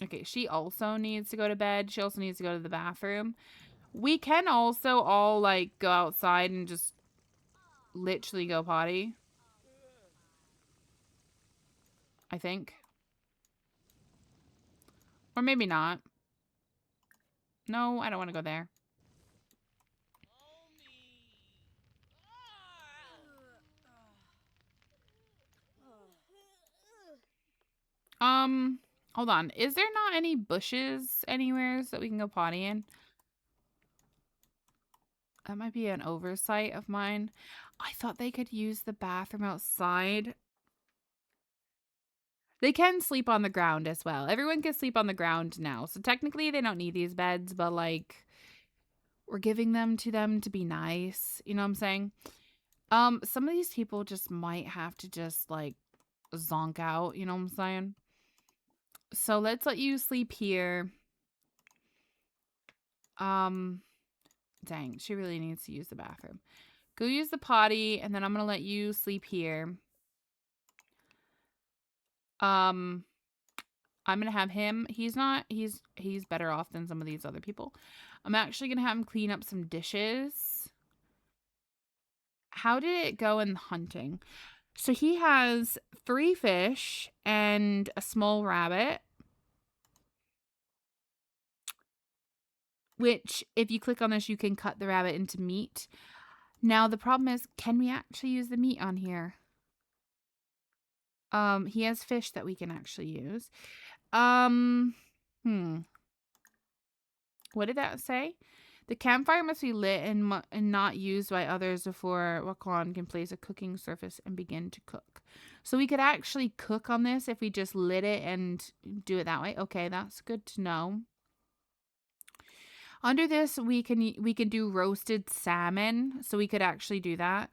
Okay, she also needs to go to bed. She also needs to go to the bathroom. We can also all, like, go outside and just literally go potty. I think. Or maybe not. No, I don't want to go there. Hold on. Is there not any bushes anywhere that we can go potty in? That might be an oversight of mine. I thought they could use the bathroom outside. They can sleep on the ground as well. Everyone can sleep on the ground now. So technically they don't need these beds, but, like, we're giving them to be nice. You know what I'm saying? Some of these people just might have to just, like, zonk out. You know what I'm saying? So let's let you sleep here. Dang, she really needs to use the bathroom. Go use the potty, and then I'm gonna let you sleep here. I'm gonna have him. He's better off than some of these other people. I'm actually gonna have him clean up some dishes. How did it go in hunting? So he has 3 fish and a small rabbit. Which, if you click on this, you can cut the rabbit into meat. Now, the problem is, can we actually use the meat on here? He has fish that we can actually use. What did that say? The campfire must be lit and not used by others before Wakwan can place a cooking surface and begin to cook. So we could actually cook on this if we just lit it and do it that way. Okay, that's good to know. Under this, we can do roasted salmon, so we could actually do that.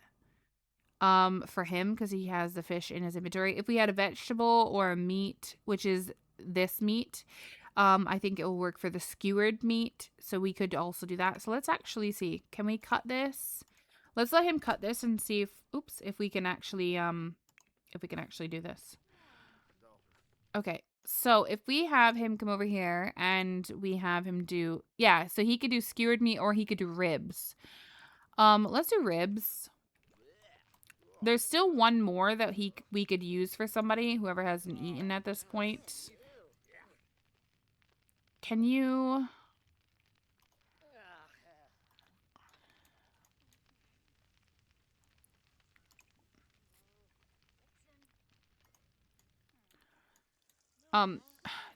For him, because he has the fish in his inventory. If we had a vegetable or a meat, which is this meat, I think it will work for the skewered meat, so we could also do that. So let's actually see. Can we cut this? Let's let him cut this and see if we can actually do this. Okay. So if we have him come over here and we have him do, yeah, so he could do skewered meat or he could do ribs. Let's do ribs. There's still one more that we could use for somebody, whoever hasn't eaten at this point. Can you...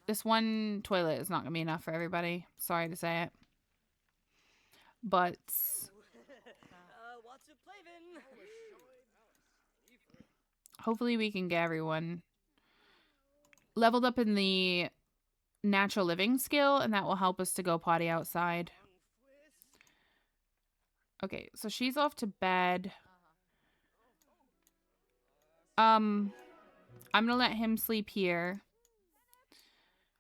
This one toilet is not going to be enough for everybody. Sorry to say it. But... hopefully we can get everyone leveled up in the natural living skill, and that will help us to go potty outside. Okay, so she's off to bed. I'm going to let him sleep here.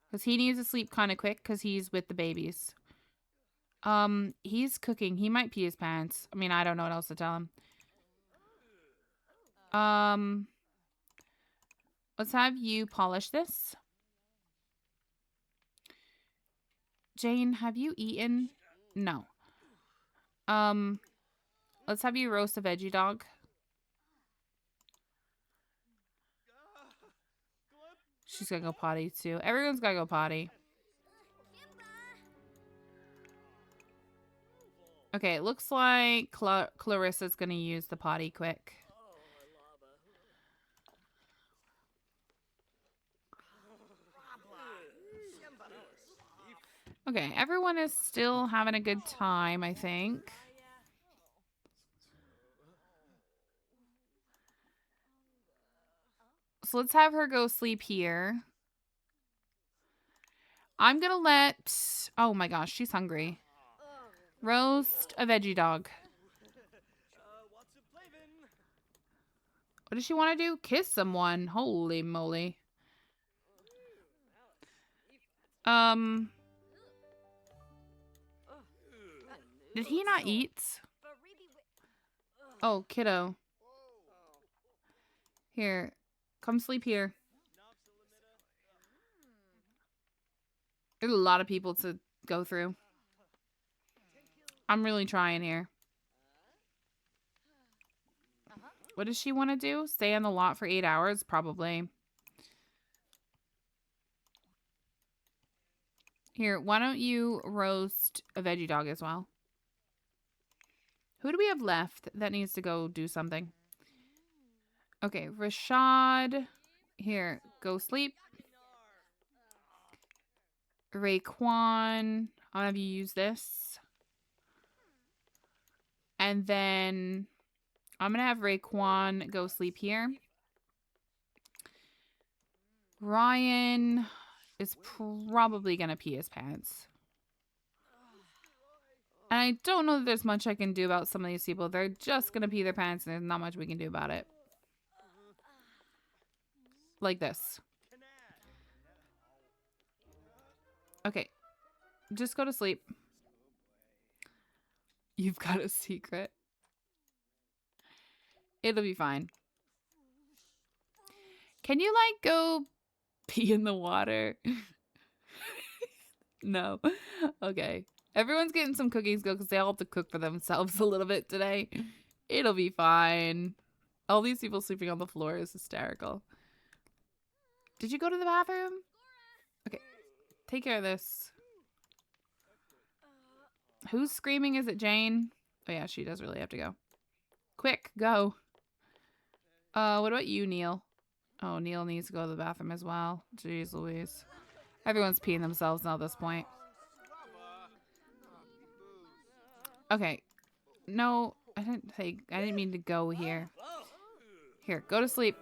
Because he needs to sleep kind of quick because he's with the babies. He's cooking. He might pee his pants. I mean, I don't know what else to tell him. Let's have you polish this. Jane, have you eaten? No. Let's have you roast a veggie dog. She's gonna go potty too. Everyone's gotta go potty. Okay, it looks like Clarissa's gonna use the potty quick. Okay, everyone is still having a good time, I think. So let's have her go sleep here. I'm gonna let... Oh my gosh, she's hungry. Roast a veggie dog. What does she want to do? Kiss someone. Holy moly. Did he not eat? Oh, kiddo. Here. Come sleep here. There's a lot of people to go through. I'm really trying here. What does she want to do? Stay on the lot for 8 hours? Probably. Here, why don't you roast a veggie dog as well? Who do we have left that needs to go do something? Okay, Rashad. Here, go sleep. Raekwon. I'll have you use this. And then I'm going to have Raekwon go sleep here. Ryan is probably going to pee his pants. And I don't know that there's much I can do about some of these people. They're just going to pee their pants and there's not much we can do about it. Like this. Okay. Just go to sleep. You've got a secret. It'll be fine. Can you, like, go pee in the water? No. Okay. Everyone's getting some cooking skill because they all have to cook for themselves a little bit today. It'll be fine. All these people sleeping on the floor is hysterical. Did you go to the bathroom? Okay. Take care of this. Who's screaming? Is it Jane? Oh, yeah, she does really have to go. Quick, go. What about you, Neil? Oh, Neil needs to go to the bathroom as well. Jeez Louise. Everyone's peeing themselves now at this point. Okay. No, I didn't mean to go here. Here, go to sleep.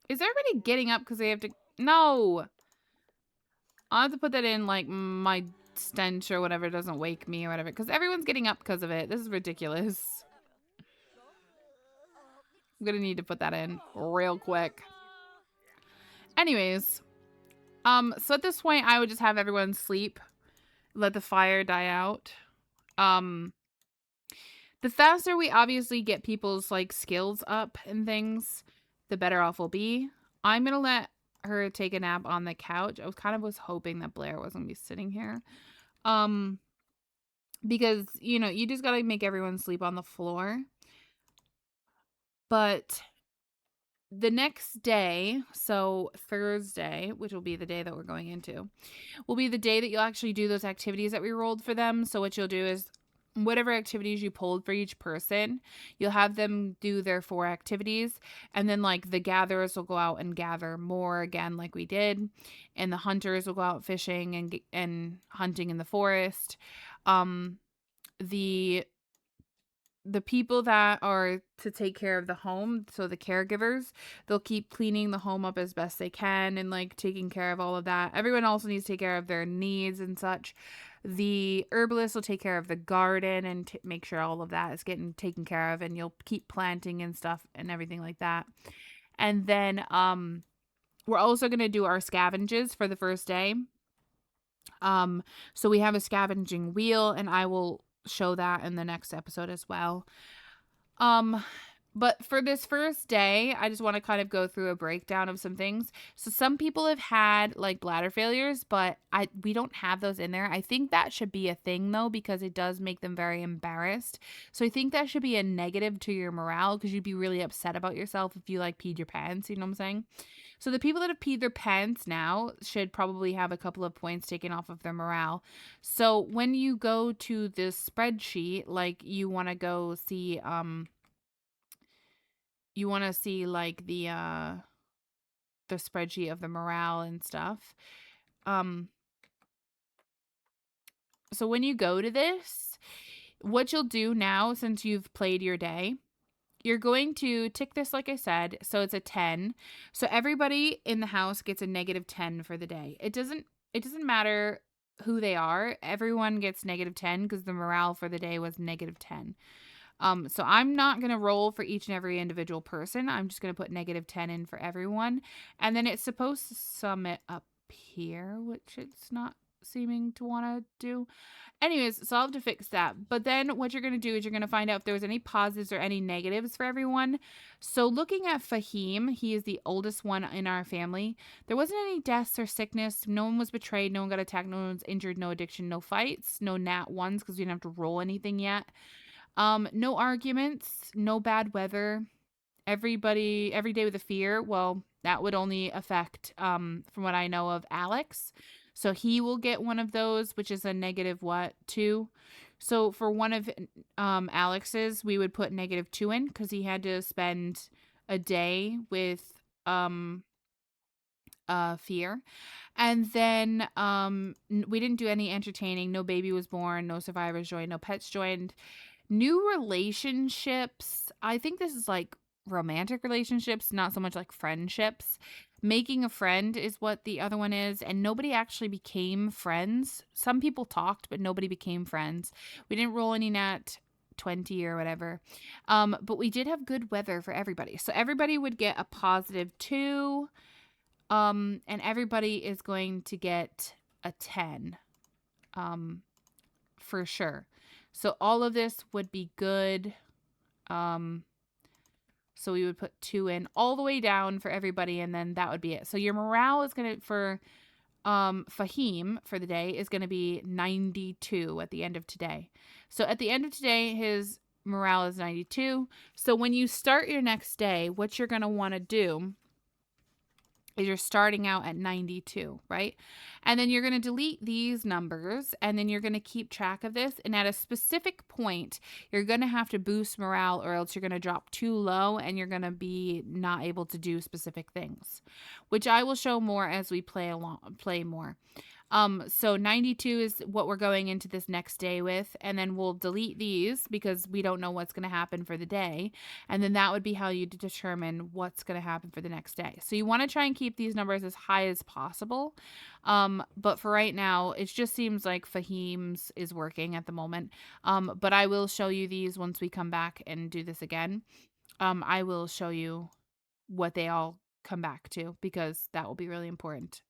Is everybody getting up because they have to... No! I'll have to put that in, like, my stench or whatever doesn't wake me or whatever. Because everyone's getting up because of it. This is ridiculous. I'm going to need to put that in real quick. Anyways. So at this point, I would just have everyone sleep. Let the fire die out. The faster we obviously get people's, like, skills up and things, the better off we'll be. I'm going to let her take a nap on the couch. I was hoping that Blair wasn't going to be sitting here. Because, you know, you just got to make everyone sleep on the floor. But the next day, so Thursday, which will be the day that we're going into, will be the day that you'll actually do those activities that we rolled for them. So what you'll do is whatever activities you pulled for each person, you'll have them do their 4 activities. And then, like, the gatherers will go out and gather more again like we did. And the hunters will go out fishing and hunting in the forest. The people that are to take care of the home, so the caregivers, they'll keep cleaning the home up as best they can and, like, taking care of all of that. Everyone also needs to take care of their needs and such. The herbalist will take care of the garden and make sure all of that is getting taken care of, and you'll keep planting and stuff and everything like that. And then we're also going to do our scavenges for the first day. So we have a scavenging wheel, and I will show that in the next episode as well. But for this first day, I just want to kind of go through a breakdown of some things. So some people have had like bladder failures, but we don't have those in there. I think that should be a thing though, because it does make them very embarrassed. So I think that should be a negative to your morale, because you'd be really upset about yourself if you like peed your pants, you know what I'm saying? So the people that have peed their pants now should probably have a couple of points taken off of their morale. So when you go to this spreadsheet, like you want to go see like the spreadsheet of the morale and stuff. So when you go to this, what you'll do now, since you've played your day, you're going to tick this like I said, so it's a 10. So everybody in the house gets a -10 for the day. It doesn't matter who they are. Everyone gets -10 because the morale for the day was -10. So I'm not going to roll for each and every individual person. I'm just going to put -10 in for everyone. And then it's supposed to sum it up here, which it's not seeming to want to do. Anyways, so I'll have to fix that. But then what you're going to do is you're going to find out if there was any positives or any negatives for everyone. So looking at Fahim, he is the oldest one in our family. There wasn't any deaths or sickness. No one was betrayed. No one got attacked. No one was injured. No addiction. No fights. No nat ones because we didn't have to roll anything yet. No arguments, no bad weather. Every day with a fear. Well, that would only affect, from what I know of, Alex. So he will get one of those, which is a -2. So for one of Alex's, we would put -2 in because he had to spend a day with fear. And then we didn't do any entertaining. No baby was born. No survivors joined. No pets joined. New relationships. I think this is like romantic relationships, not so much like friendships. Making a friend is what the other one is, and nobody actually became friends. Some people talked, but nobody became friends. We didn't roll any nat 20 or whatever. But we did have good weather for everybody. So everybody would get a +2. And everybody is going to get a 10. For sure. So all of this would be good. So we would put 2 in all the way down for everybody, and then that would be it. So your morale is going to, for Fahim for the day, is going to be 92 at the end of today. So at the end of today, his morale is 92. So when you start your next day, what you're going to want to do is you're starting out at 92, right? And then you're going to delete these numbers, and then you're going to keep track of this. And at a specific point, you're going to have to boost morale, or else you're going to drop too low and you're going to be not able to do specific things, which I will show more as we play more. So 92 is what we're going into this next day with, and then we'll delete these because we don't know what's going to happen for the day. And then that would be how you determine what's going to happen for the next day. So you want to try and keep these numbers as high as possible. But for right now, it just seems like Fahim's is working at the moment. But I will show you these once we come back and do this again. I will show you what they all come back to, because that will be really important.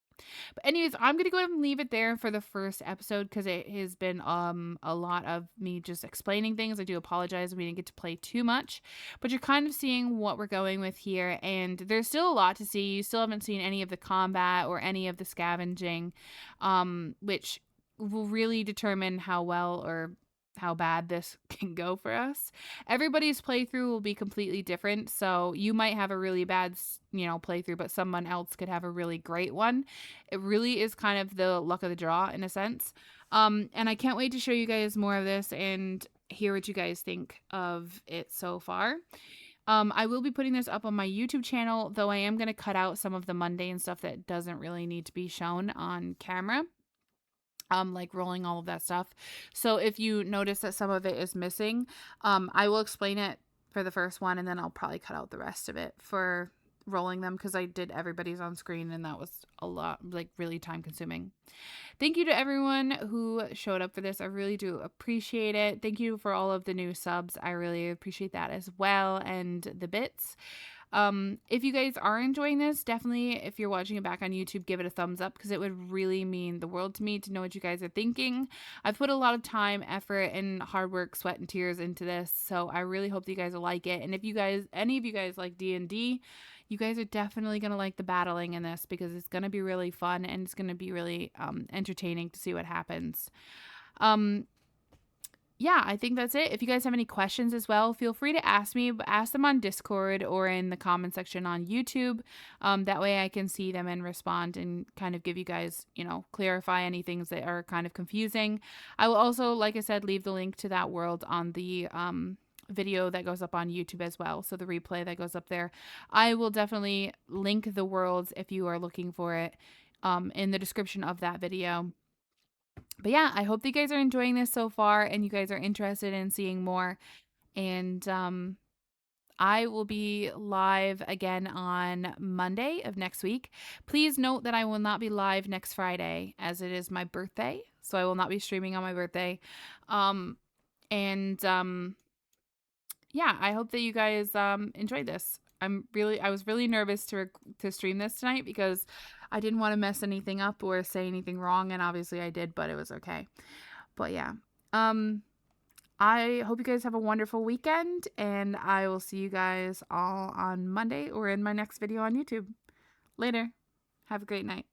But anyways, I'm going to go ahead and leave it there for the first episode, because it has been a lot of me just explaining things. I do apologize we didn't get to play too much, but you're kind of seeing what we're going with here, and there's still a lot to see. You still haven't seen any of the combat or any of the scavenging, which will really determine how well or how bad this can go for us. Everybody's playthrough will be completely different, so you might have a really bad playthrough, but someone else could have a really great one. It really is kind of the luck of the draw in a sense. And I can't wait to show you guys more of this and hear what you guys think of it so far. I will be putting this up on my YouTube channel, though I am going to cut out some of the mundane stuff that doesn't really need to be shown on camera. Like rolling all of that stuff. So if you notice that some of it is missing, I will explain it for the first one, and then I'll probably cut out the rest of it for rolling them, because I did everybody's on screen and that was a lot, like really time consuming. Thank you to everyone who showed up for this. I really do appreciate it. Thank you for all of the new subs. I really appreciate that as well, and the bits. If you guys are enjoying this, definitely, if you're watching it back on YouTube, give it a thumbs up because it would really mean the world to me to know what you guys are thinking. I've put a lot of time, effort, and hard work, sweat, and tears into this, so I really hope that you guys will like it. And if you guys, any of you guys like D&D, you guys are definitely going to like the battling in this because it's going to be really fun and it's going to be really entertaining to see what happens. Yeah, I think that's it. If you guys have any questions as well, feel free to ask me, but ask them on Discord or in the comment section on YouTube. That way I can see them and respond and kind of give you guys, clarify any things that are kind of confusing. I will also, like I said, leave the link to that world on the video that goes up on YouTube as well. So the replay that goes up there. I will definitely link the worlds if you are looking for it in the description of that video. But yeah, I hope that you guys are enjoying this so far and you guys are interested in seeing more. And I will be live again on Monday of next week. Please note that I will not be live next Friday as it is my birthday. So I will not be streaming on my birthday. Yeah, I hope that you guys enjoyed this. I was really nervous to stream this tonight because I didn't want to mess anything up or say anything wrong, and obviously I did, but it was okay. But yeah. I hope you guys have a wonderful weekend, and I will see you guys all on Monday or in my next video on YouTube. Later. Have a great night.